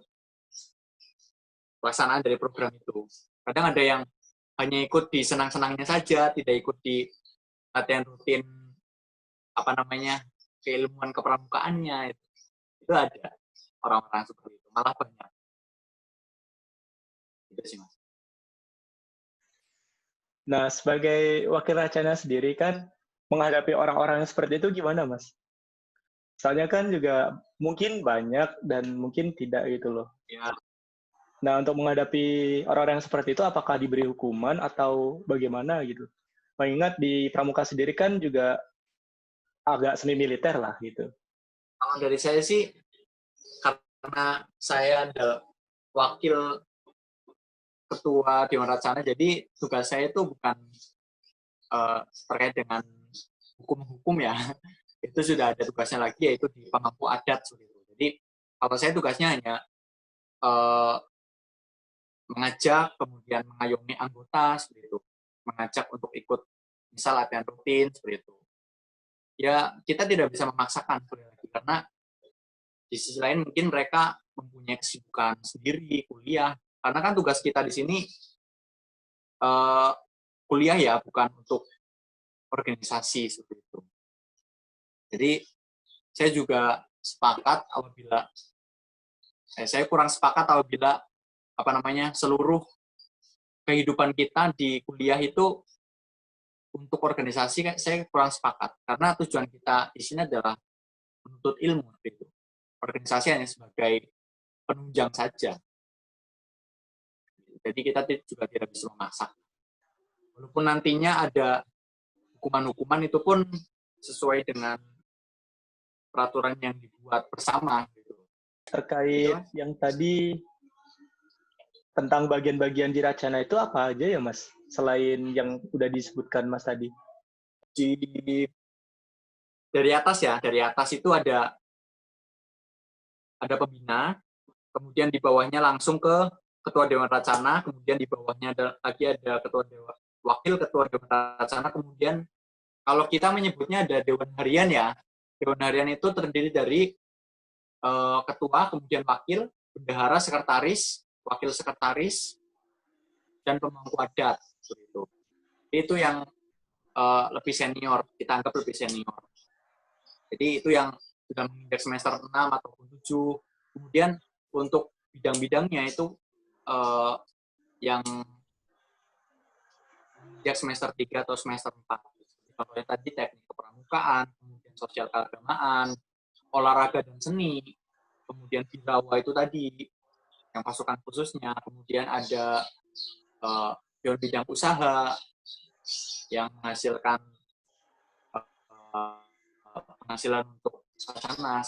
Pelaksanaan dari program itu. Kadang ada yang hanya ikut di senang-senangnya saja, tidak ikut di latihan rutin keilmuan kepramukaannya. Itu ada orang-orang seperti itu, malah banyak. Itu sih Mas. Nah, sebagai wakil Racana sendiri kan menghadapi orang-orang seperti itu gimana, Mas? Soalnya kan juga mungkin banyak dan mungkin tidak gitu loh. Ya, Nah, untuk menghadapi orang-orang seperti itu, apakah diberi hukuman atau bagaimana gitu? mengingat di Pramuka sendiri kan juga agak semi militer lah gitu. Kalau dari saya sih, karena saya adalah wakil ketua Dewan Racana, jadi tugas saya itu bukan terkait dengan hukum-hukum ya. Itu sudah ada tugasnya lagi, yaitu di pemangku adat. Jadi kalau saya tugasnya hanya mengajak, kemudian mengayomi anggota, seperti itu. Mengajak untuk ikut misal latihan rutin, seperti itu. Ya, kita tidak bisa memaksakan, karena di sisi lain mungkin mereka mempunyai kesibukan sendiri, kuliah. Karena kan tugas kita di sini kuliah ya, bukan untuk organisasi, seperti itu. Jadi, saya juga sepakat apabila, saya kurang sepakat apabila seluruh kehidupan kita di kuliah itu untuk organisasi. Saya kurang sepakat karena tujuan kita di sini adalah menuntut ilmu. Gitu. Organisasi hanya sebagai penunjang saja. Jadi kita juga tidak bisa memaksa. Walaupun nantinya ada hukuman-hukuman, itu pun sesuai dengan peraturan yang dibuat bersama. Gitu. Terkait yang tadi tentang bagian-bagian di Racana itu apa aja ya Mas? Selain yang udah disebutkan Mas tadi. Dari atas itu ada pembina, kemudian di bawahnya langsung ke Ketua Dewan Racana, kemudian di bawahnya lagi ada Wakil Ketua Dewan Racana, kemudian kalau kita menyebutnya ada Dewan Harian ya. Dewan Harian itu terdiri dari ketua, kemudian wakil, bendahara, sekretaris, wakil sekretaris, dan pemangku adat. Itu yang lebih senior, kita anggap lebih senior. Jadi itu yang sudah menginjak semester 6 ataupun 7. Kemudian untuk bidang-bidangnya itu yang menginjak semester 3 atau semester 4. Contohnya tadi teknik kepramukaan, kemudian sosial keagamaan, olahraga dan seni, kemudian birawa itu tadi, yang pasukan khususnya, kemudian ada bidang usaha yang menghasilkan penghasilan untuk Racana.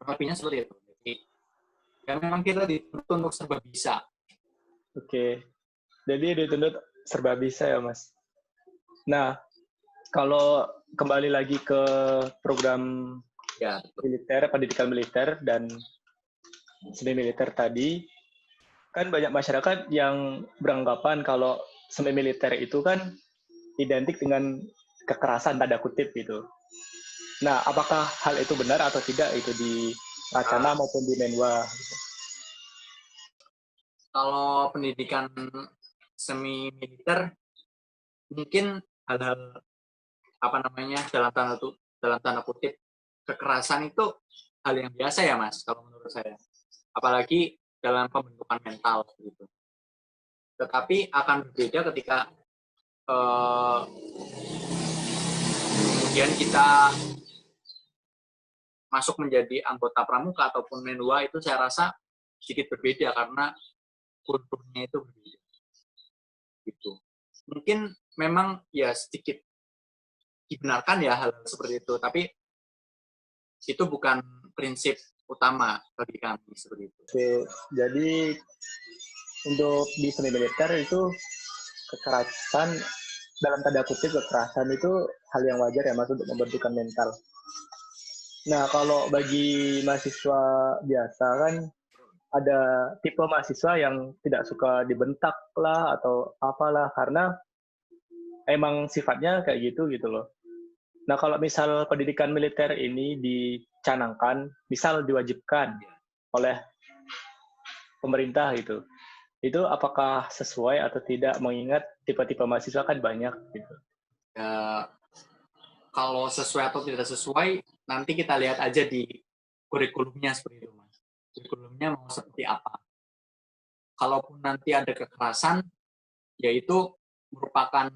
Lebihnya seperti itu. Jadi, ya memang kita dituntut untuk serba bisa. Oke. Jadi dituntut serba bisa ya, Mas. Nah, kalau kembali lagi ke program militer, pendidikan militer dan semi militer tadi, kan banyak masyarakat yang beranggapan kalau semi militer itu kan identik dengan kekerasan tanda kutip gitu. Nah, apakah hal itu benar atau tidak itu di Racana maupun di Menwa? Gitu. Kalau pendidikan semi militer mungkin hal-hal dalam tanda kutip kekerasan itu hal yang biasa ya Mas, kalau menurut saya. Apalagi dalam pembentukan mental gitu. Tetapi akan berbeda ketika kemudian kita masuk menjadi anggota pramuka ataupun menwa. Itu saya rasa sedikit berbeda karena kulturnya itu berbeda. Gitu. Mungkin memang ya sedikit dibenarkan ya hal seperti itu, tapi itu bukan prinsip utama bagi kami seperti itu. Oke, jadi untuk di seni militer itu kekerasan dalam tanda kutip kekerasan itu hal yang wajar ya Mas untuk membentukkan mental. Nah, kalau bagi mahasiswa biasa kan ada tipe mahasiswa yang tidak suka dibentak lah atau apalah karena emang sifatnya kayak gitu loh. Nah, kalau misal pendidikan militer ini dicanangkan, misal diwajibkan oleh pemerintah gitu, itu apakah sesuai atau tidak mengingat tipe-tipe mahasiswa kan banyak gitu. Kalau sesuai atau tidak sesuai, nanti kita lihat aja di kurikulumnya seperti itu, Mas. Kurikulumnya mau seperti apa. Kalaupun nanti ada kekerasan, yaitu merupakan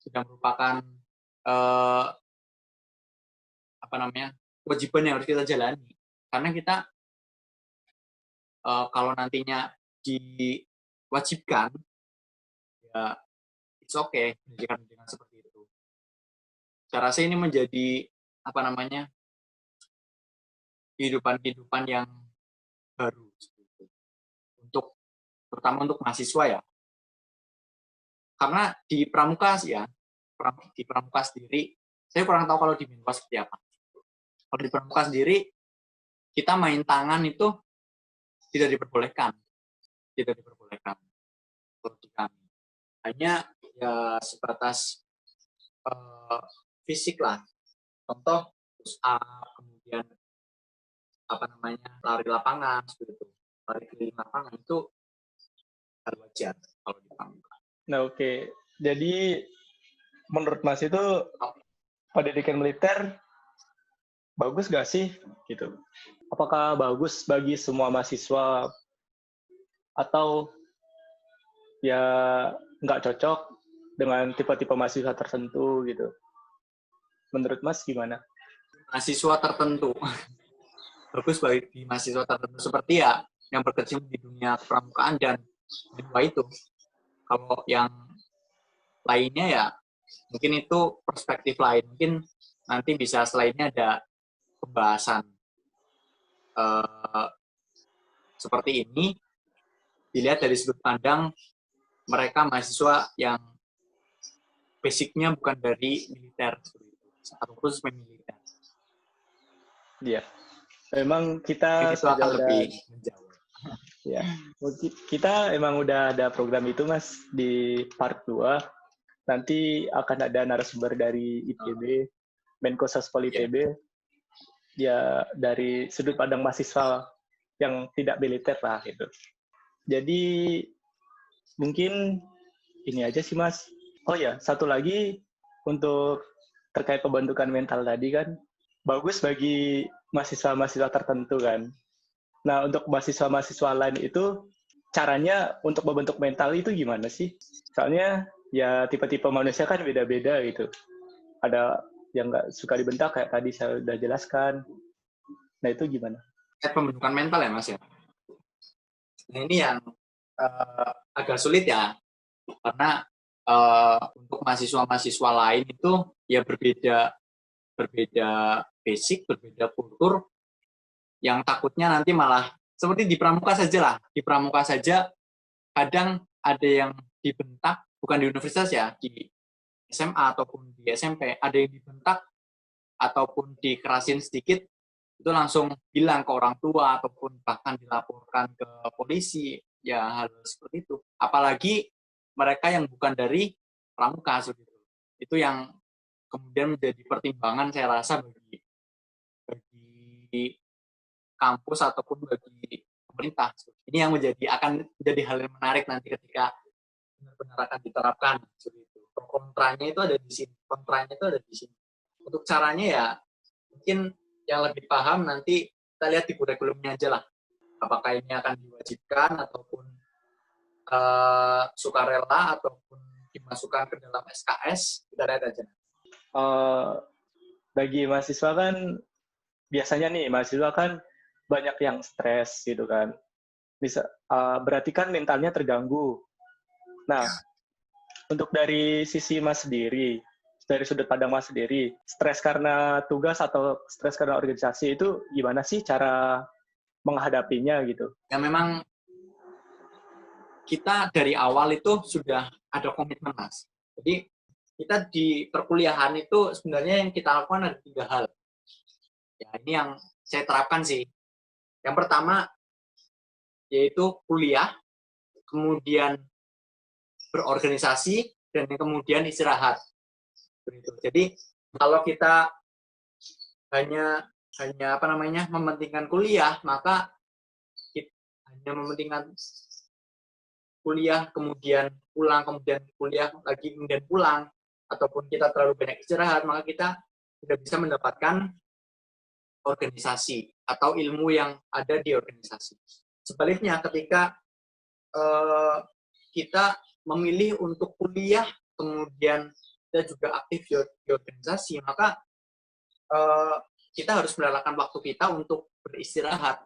sudah merupakan kewajiban yang harus kita jalani. Karena kita kalau nantinya diwajibkan, ya it's okay dengan seperti itu. Saya rasa ini menjadi kehidupan yang baru terutama untuk mahasiswa ya. Karena di pramuka sendiri, saya kurang tahu kalau di Menko seperti apa. Kalau di pramuka sendiri, kita main tangan itu tidak diperbolehkan kalau di kami. Hanya ya sebatas fisik lah. Contoh push up, kemudian lari lapangan seperti itu. Lari keliling lapangan itu hal wajar kalau di pramuka. Nah, oke. Jadi menurut Mas itu pendidikan militer bagus gak sih gitu? Apakah bagus bagi semua mahasiswa atau ya nggak cocok dengan tipe-tipe mahasiswa tertentu gitu? Menurut Mas gimana? Mahasiswa tertentu. Bagus bagi mahasiswa tertentu seperti ya yang berkecimpung di dunia pramukaan dan dua itu. Kalau yang lainnya ya mungkin itu perspektif lain. Mungkin nanti bisa selainnya ada pembahasan seperti ini dilihat dari sudut pandang mereka mahasiswa yang basicnya bukan dari militer atau khusus militer. Iya. Memang kita itu akan lebih menjauh. Ya, kita emang udah ada program itu Mas di part 2. Nanti akan ada narasumber dari ITB, Menko Sospol ITB, ya dari sudut pandang mahasiswa yang tidak militer lah gitu. Jadi mungkin ini aja sih Mas. Oh ya, satu lagi untuk terkait pembentukan mental tadi kan, bagus bagi mahasiswa-mahasiswa tertentu kan. Nah, untuk mahasiswa-mahasiswa lain itu caranya untuk membentuk mental itu gimana sih? Soalnya ya tipe-tipe manusia kan beda-beda gitu. Ada yang nggak suka dibentak kayak tadi saya udah jelaskan. Nah, itu gimana? Pembentukan mental ya Mas ya? Nah ini yang agak sulit ya. Karena untuk mahasiswa-mahasiswa lain itu ya berbeda basic, berbeda kultur, yang takutnya nanti malah seperti di pramuka saja lah. Di pramuka saja kadang ada yang dibentak, bukan di universitas ya, di SMA ataupun di SMP, ada yang dibentak ataupun dikerasin sedikit, itu langsung bilang ke orang tua ataupun bahkan dilaporkan ke polisi, ya hal seperti itu. Apalagi mereka yang bukan dari pramuka, seperti itu. Itu yang kemudian menjadi pertimbangan saya rasa bagi kampus ataupun bagi pemerintah. Ini yang akan menjadi hal yang menarik nanti ketika benar-benar akan diterapkan. Kontranya itu ada di sini. Untuk caranya ya mungkin yang lebih paham nanti kita lihat di kurikulumnya aja lah. Apakah ini akan diwajibkan ataupun sukarela ataupun dimasukkan ke dalam SKS, kita lihat aja. Bagi mahasiswa kan biasanya nih mahasiswa kan banyak yang stres gitu kan. Bisa berarti kan mentalnya terganggu. Nah, untuk dari sisi Mas sendiri, dari sudut pandang Mas sendiri, stres karena tugas atau stres karena organisasi itu gimana sih cara menghadapinya gitu? Ya memang kita dari awal itu sudah ada komitmen Mas. Jadi kita di perkuliahan itu sebenarnya yang kita lakukan ada 3 hal. Ya ini yang saya terapkan sih. Yang pertama yaitu kuliah, kemudian berorganisasi, dan kemudian istirahat. Jadi kalau kita hanya mementingkan kuliah, maka kita hanya mementingkan kuliah, kemudian pulang, kemudian kuliah lagi, kemudian pulang, ataupun kita terlalu banyak istirahat, maka kita tidak bisa mendapatkan organisasi atau ilmu yang ada di organisasi. Sebaliknya, ketika kita memilih untuk kuliah, kemudian kita juga aktif di organisasi, maka kita harus merelakan waktu kita untuk beristirahat,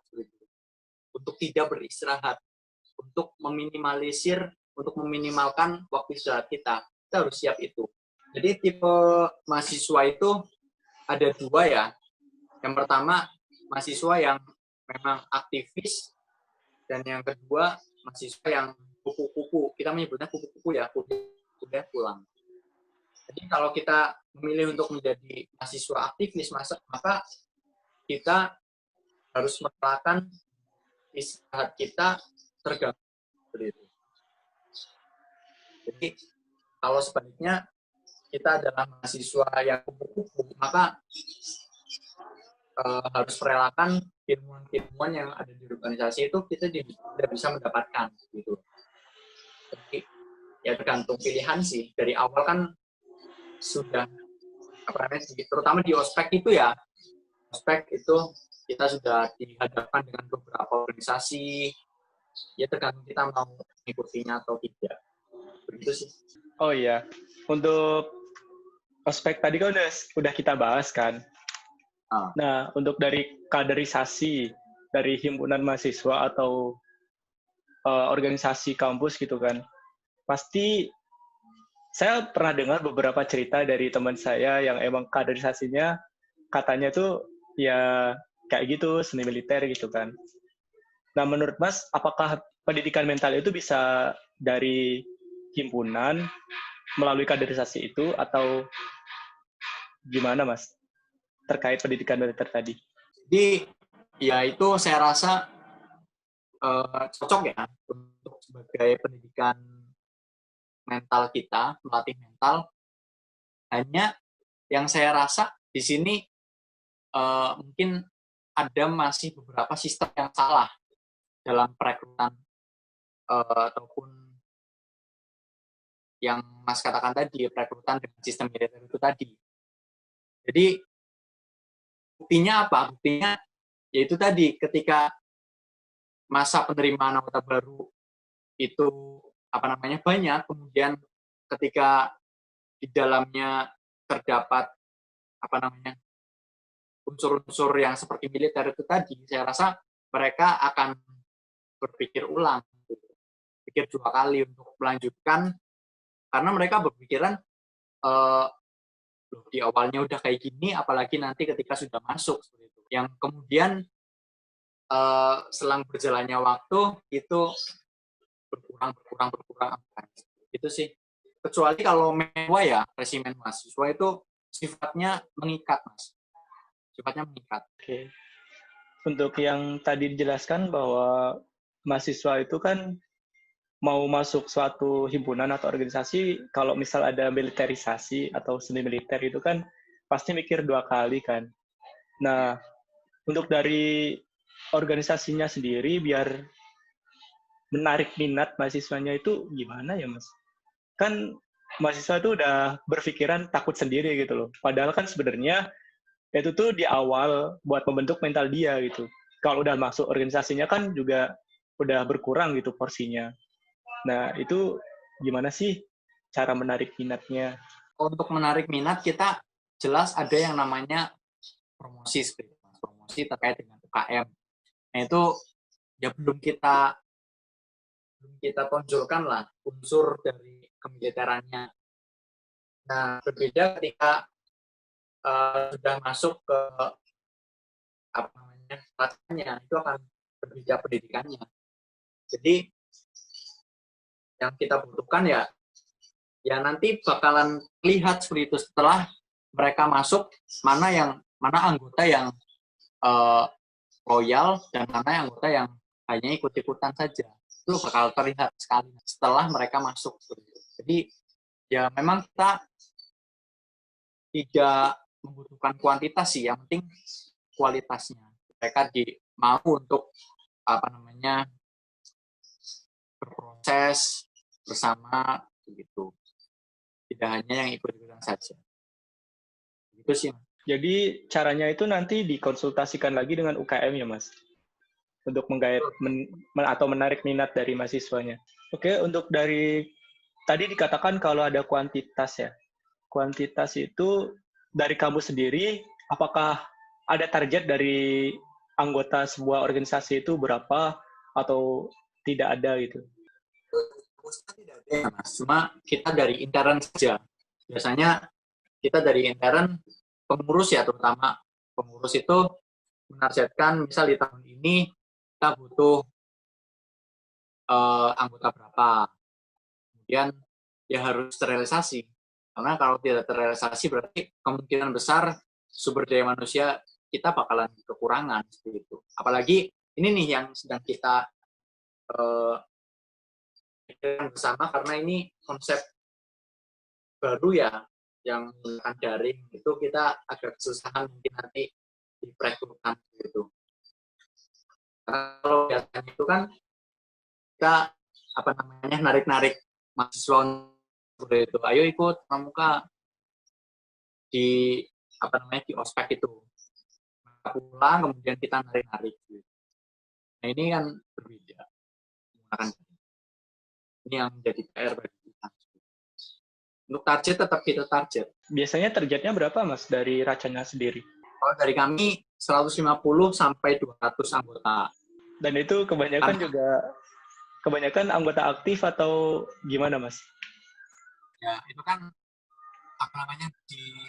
untuk tidak beristirahat, untuk minimalkan waktu istirahat kita kita harus siap itu. Jadi tipe mahasiswa itu ada dua ya. Yang pertama, mahasiswa yang memang aktivis, dan yang kedua, mahasiswa yang kupu-kupu. Kita menyebutnya kupu-kupu ya, kuliah pulang. Jadi kalau kita memilih untuk menjadi mahasiswa aktivis, maka kita harus merelakan istirahat kita terganggu. Jadi kalau sebaliknya kita adalah mahasiswa yang kupu-kupu, maka harus merelakan ilmuwan-ilmuwan yang ada di organisasi itu kita tidak bisa mendapatkan gitu. Jadi ya tergantung pilihan sih. Dari awal kan sudah terutama di ospek itu ya. Ospek itu kita sudah dihadapkan dengan beberapa organisasi. Ya tergantung kita mau mengikutinya atau tidak. Begitu sih. Oh iya. Untuk ospek tadi kan udah kita bahas kan. Nah, untuk dari kaderisasi dari himpunan mahasiswa atau organisasi kampus gitu kan, pasti saya pernah dengar beberapa cerita dari teman saya yang emang kaderisasinya katanya tuh ya kayak gitu, seni militer gitu kan. Nah, menurut Mas, apakah pendidikan mental itu bisa dari himpunan melalui kaderisasi itu atau gimana Mas? Terkait pendidikan militer tadi. Jadi ya itu saya rasa cocok ya untuk sebagai pendidikan mental kita, melatih mental. Hanya yang saya rasa di sini mungkin ada masih beberapa sistem yang salah dalam perekrutan ataupun yang Mas katakan tadi, perekrutan dengan sistem militer itu tadi. Jadi buktinya apa? Buktinya yaitu tadi ketika masa penerimaan anggota baru itu banyak, kemudian ketika di dalamnya terdapat unsur-unsur yang seperti militer itu tadi, saya rasa mereka akan berpikir ulang, pikir 2 kali untuk melanjutkan, karena mereka berpikiran di awalnya udah kayak gini, apalagi nanti ketika sudah masuk seperti itu. Yang kemudian selang berjalannya waktu itu berkurang. Itu sih. Kecuali kalau mewah ya, resimen mahasiswa itu sifatnya mengikat, Mas. Sifatnya mengikat. Oke. Untuk yang tadi dijelaskan bahwa mahasiswa itu kan mau masuk suatu himpunan atau organisasi, kalau misal ada militerisasi atau seni militer itu kan pasti mikir 2 kali kan. Nah, untuk dari organisasinya sendiri biar menarik minat mahasiswanya itu gimana ya, Mas? Kan mahasiswa itu udah berpikiran takut sendiri gitu loh. Padahal kan sebenarnya itu tuh di awal buat membentuk mental dia gitu. Kalau udah masuk organisasinya kan juga udah berkurang gitu porsinya. Nah, itu gimana sih cara menarik minatnya? Untuk menarik minat, kita jelas ada yang namanya promosi terkait dengan UKM. Nah, itu ya belum kita tonjolkan lah unsur dari kemiliterannya. Nah, berbeda ketika sudah masuk ke latihannya, itu akan berbeda pendidikannya. Jadi yang kita butuhkan ya nanti bakalan lihat seperti itu setelah mereka masuk, mana anggota yang loyal dan mana anggota yang hanya ikut-ikutan saja. Itu bakal terlihat sekali setelah mereka masuk. Jadi ya memang kita tidak membutuhkan kuantitas sih, yang penting kualitasnya. Mereka mau untuk berproses bersama begitu. Tidak hanya yang ikut-ikutan saja. Itu sih. Jadi caranya itu nanti dikonsultasikan lagi dengan UKM ya, Mas? Untuk menggait atau menarik minat dari mahasiswanya. Oke, untuk dari tadi dikatakan kalau ada kuantitas ya. Kuantitas itu dari kamu sendiri, apakah ada target dari anggota sebuah organisasi itu berapa atau tidak ada gitu? Kampusnya tidak ada ya, Mas. Cuma kita dari intern saja. Biasanya kita dari intern pengurus ya, terutama pengurus itu menargetkan misal di tahun ini kita butuh anggota berapa. Kemudian ya harus terrealisasi. Karena kalau tidak terrealisasi berarti kemungkinan besar sumber daya manusia kita bakalan kekurangan seperti itu. Apalagi ini nih yang sedang kita pikirkan bersama karena ini konsep baru ya yang menggunakan daring itu kita agak kesusahan mungkin nanti diperekrutan gitu. Karena kalau biasanya itu kan kita apa namanya narik-narik mahasiswa seperti itu. Ayo ikut pramuka di apa namanya di ospek itu. Pulang kemudian kita narik-narik. Gitu. Nah ini kan berbeda. Ini yang menjadi PR bagi kita. Untuk target tetap kita target. Biasanya targetnya berapa Mas dari Racana sendiri? Kalau dari kami 150 sampai 200 anggota. Dan itu kebanyakan anggota aktif atau gimana Mas? Ya, itu kan apa namanya di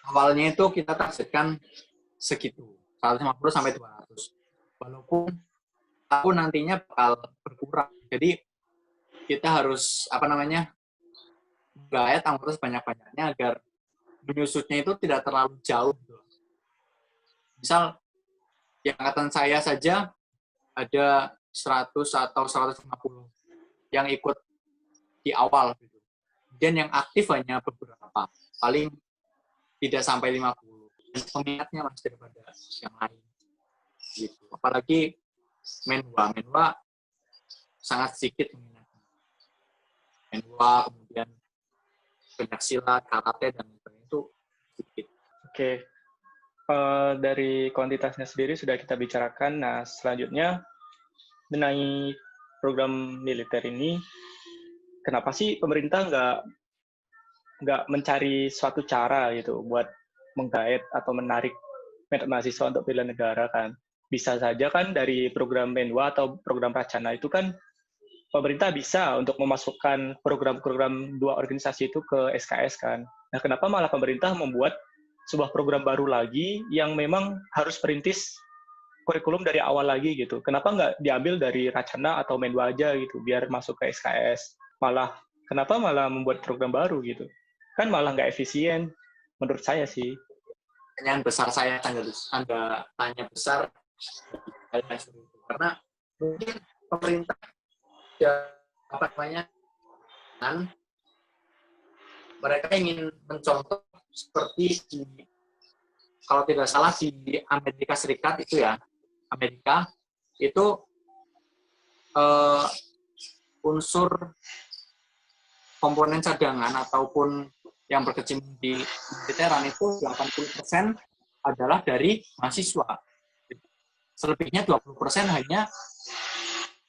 awalnya itu kita targetkan segitu, 150 sampai 200. Walaupun tahun nantinya bakal berkurang. Jadi kita harus apa namanya menggait anggota sebanyak-banyaknya agar menyusutnya itu tidak terlalu jauh. Misal di angkatan saya saja ada 100 atau 150 yang ikut di awal gitu. Dan yang aktif hanya beberapa, paling tidak sampai 50. Dan peminatnya masih daripada yang lain. Gitu. Apalagi menwa sangat sedikit peminatnya. Menwa, kemudian pencaksilat, karate, dan sebagainya itu sedikit. Oke. Dari kuantitasnya sendiri sudah kita bicarakan. Nah, selanjutnya mengenai program militer ini, kenapa sih pemerintah nggak mencari suatu cara gitu buat menggait atau menarik mahasiswa untuk bela negara kan? Bisa saja kan dari program Menwa atau program Racana itu kan pemerintah bisa untuk memasukkan program-program dua organisasi itu ke SKS kan. Nah, kenapa malah pemerintah membuat sebuah program baru lagi yang memang harus perintis kurikulum dari awal lagi gitu. Kenapa nggak diambil dari Racana atau Menwa aja gitu, biar masuk ke SKS? Kenapa malah membuat program baru gitu? Kan malah nggak efisien, menurut saya sih. Pertanyaan besar saya, tanya besar, karena mungkin pemerintah ya, apa namanya, kan mereka ingin mencontoh seperti di, kalau tidak salah di Amerika Serikat itu ya, Amerika itu unsur komponen cadangan ataupun yang berkecimpung di militeran itu 80% adalah dari mahasiswa. Selebihnya 20% hanya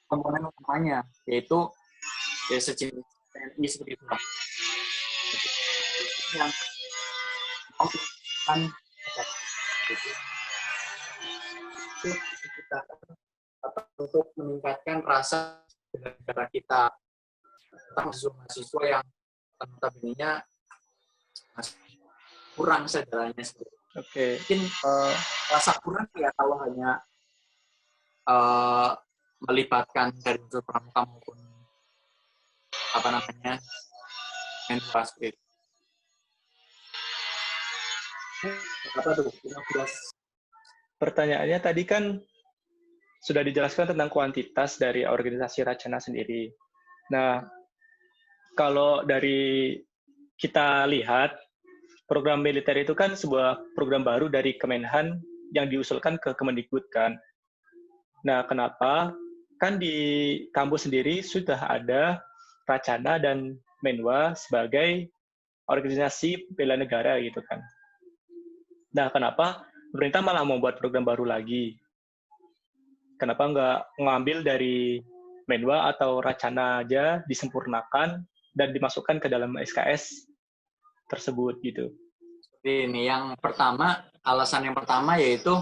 komponen utamanya, yaitu ya sejenis TNI seperti itu. Yang kan itu kita untuk meningkatkan rasa negara kita, mahasiswa yang notabene-nya masih kurang sejarahnya seperti itu. Oke. Mungkin rasa kurang ya kalau hanya melibatkan dari unsur pramuka maupun apa namanya Menwa seperti itu. Apa tuh? 15. Pertanyaannya tadi kan sudah dijelaskan tentang kuantitas dari organisasi Racana sendiri. Nah, kalau dari kita lihat, program militer itu kan sebuah program baru dari Kemenhan yang diusulkan ke Kemendikbud kan. Nah, kenapa? Kan di kampus sendiri sudah ada Racana dan Menwa sebagai organisasi bela negara gitu kan. Nah, kenapa pemerintah malah membuat program baru lagi? Kenapa nggak ngambil dari Menwa atau Racana aja, disempurnakan, dan dimasukkan ke dalam SKS tersebut gitu? Ini yang pertama, alasan yang pertama yaitu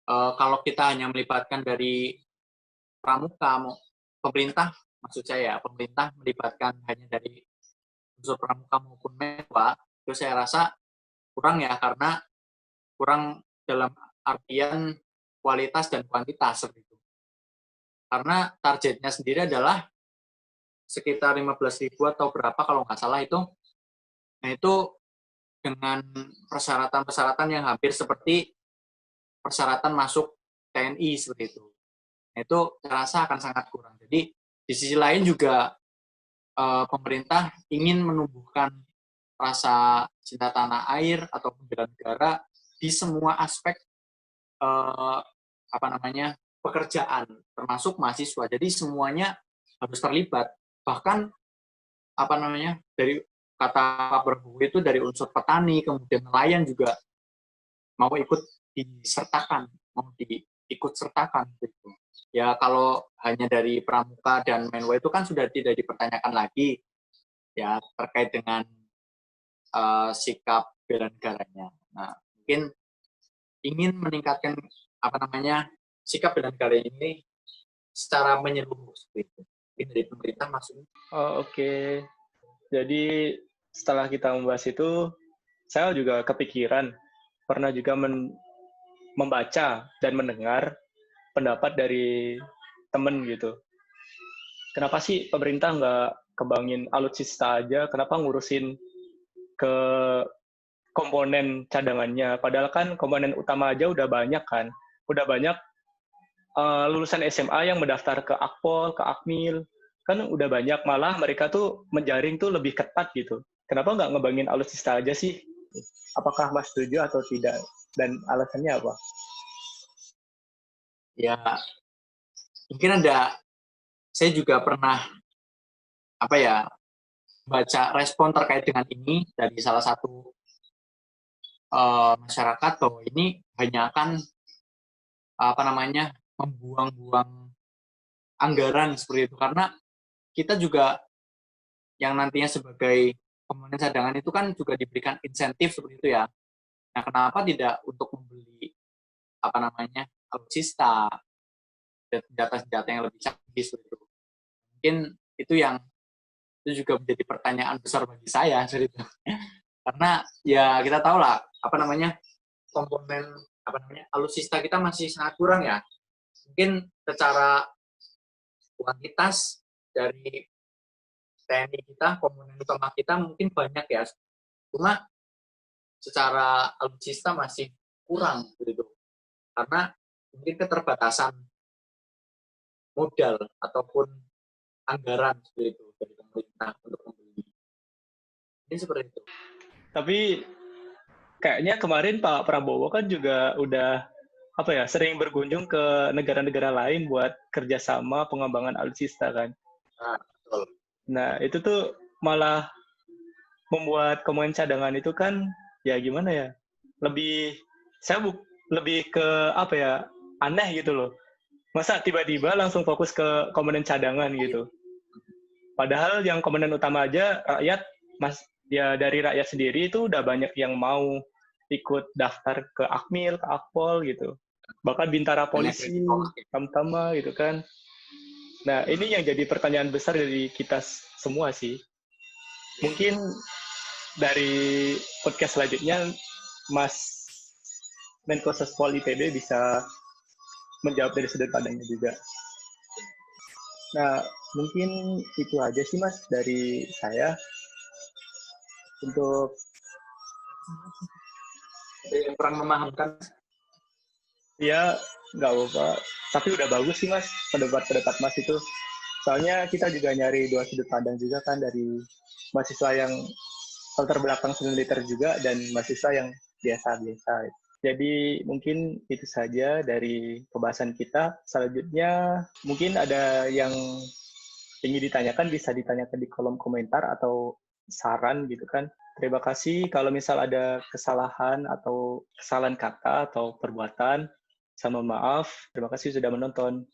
kalau kita hanya melibatkan dari pramuka, pemerintah maksud saya pemerintah melibatkan hanya dari unsur pramuka maupun mewah, itu saya rasa kurang ya, karena kurang dalam artian kualitas dan kuantitas seperti itu. Karena targetnya sendiri adalah sekitar 15.000 atau berapa kalau nggak salah itu, nah itu dengan persyaratan-persyaratan yang hampir seperti persyaratan masuk TNI seperti itu. Nah, itu saya rasa akan sangat kurang. Jadi di sisi lain juga pemerintah ingin menumbuhkan rasa cinta tanah air atau bela negara di semua aspek pekerjaan, termasuk mahasiswa. Jadi semuanya harus terlibat. Bahkan dari kata Pak Prabowo itu dari unsur petani, kemudian nelayan juga mau ikut disertakan, mau diikut sertakan gitu. Ya kalau hanya dari pramuka dan menwa itu kan sudah tidak dipertanyakan lagi ya terkait dengan sikap bela negaranya. Nah, mungkin ingin meningkatkan sikap bela negara ini secara menyeluruh seperti itu. Mungkin dari pemerintah maksudnya. Oh, oke. Jadi setelah kita membahas itu, saya juga kepikiran, pernah juga membaca dan mendengar pendapat dari temen gitu. Kenapa sih pemerintah nggak kembangin alutsista aja? Kenapa ngurusin ke komponen cadangannya? Padahal kan komponen utama aja udah banyak kan. Udah banyak lulusan SMA yang mendaftar ke Akpol, ke Akmil. Kan udah banyak, malah mereka tuh menjaring tuh lebih ketat gitu. Kenapa nggak ngebangin alutsista aja sih? Apakah Mas setuju atau tidak? Dan alasannya apa? Ya, mungkin saya juga pernah baca respon terkait dengan ini dari salah satu masyarakat bahwa ini hanya akan membuang-buang anggaran seperti itu, karena kita juga yang nantinya sebagai komponen cadangan itu kan juga diberikan insentif seperti itu ya. Nah, kenapa tidak untuk membeli alutsista dan senjata-senjata yang lebih canggih seperti itu? Mungkin itu juga menjadi pertanyaan besar bagi saya seperti itu. Karena ya kita tahu lah komponen alutsista kita masih sangat kurang ya. Mungkin secara kuantitas dari TNI kita, komponen utama kita mungkin banyak ya. Cuma secara alutsista masih kurang begitu. Karena mungkin keterbatasan modal ataupun anggaran seperti itu dari pemerintah untuk membeli. Ini seperti itu. Tapi kayaknya kemarin Pak Prabowo kan juga udah sering berkunjung ke negara-negara lain buat kerjasama pengembangan alutsista kan. Nah, betul. Nah itu tuh malah membuat komponen cadangan itu kan ya gimana ya, lebih ke aneh gitu loh. Masa tiba-tiba langsung fokus ke komponen cadangan gitu. Padahal yang komponen utama aja dari rakyat sendiri itu udah banyak yang mau ikut daftar ke Akmil, ke Akpol gitu. Bahkan Bintara Polisi, Tamtama gitu kan. Nah, ini yang jadi pertanyaan besar dari kita semua sih. Mungkin dari podcast selanjutnya, Mas Menko Sespol IPB bisa menjawab dari sudut pandangnya juga. Nah, mungkin itu aja sih Mas dari saya. Untuk yang kurang memahamkan. Ya, nggak apa-apa. Tapi udah bagus sih Mas, pendapat Mas itu. Soalnya kita juga nyari dua sudut pandang juga kan, dari mahasiswa yang latar belakang militer juga dan mahasiswa yang biasa-biasa. Jadi mungkin itu saja dari pembahasan kita. Selanjutnya mungkin ada yang ingin ditanyakan, bisa ditanyakan di kolom komentar atau saran gitu kan. Terima kasih kalau misal ada kesalahan atau kesalahan kata atau perbuatan. Sama maaf. Terima kasih sudah menonton.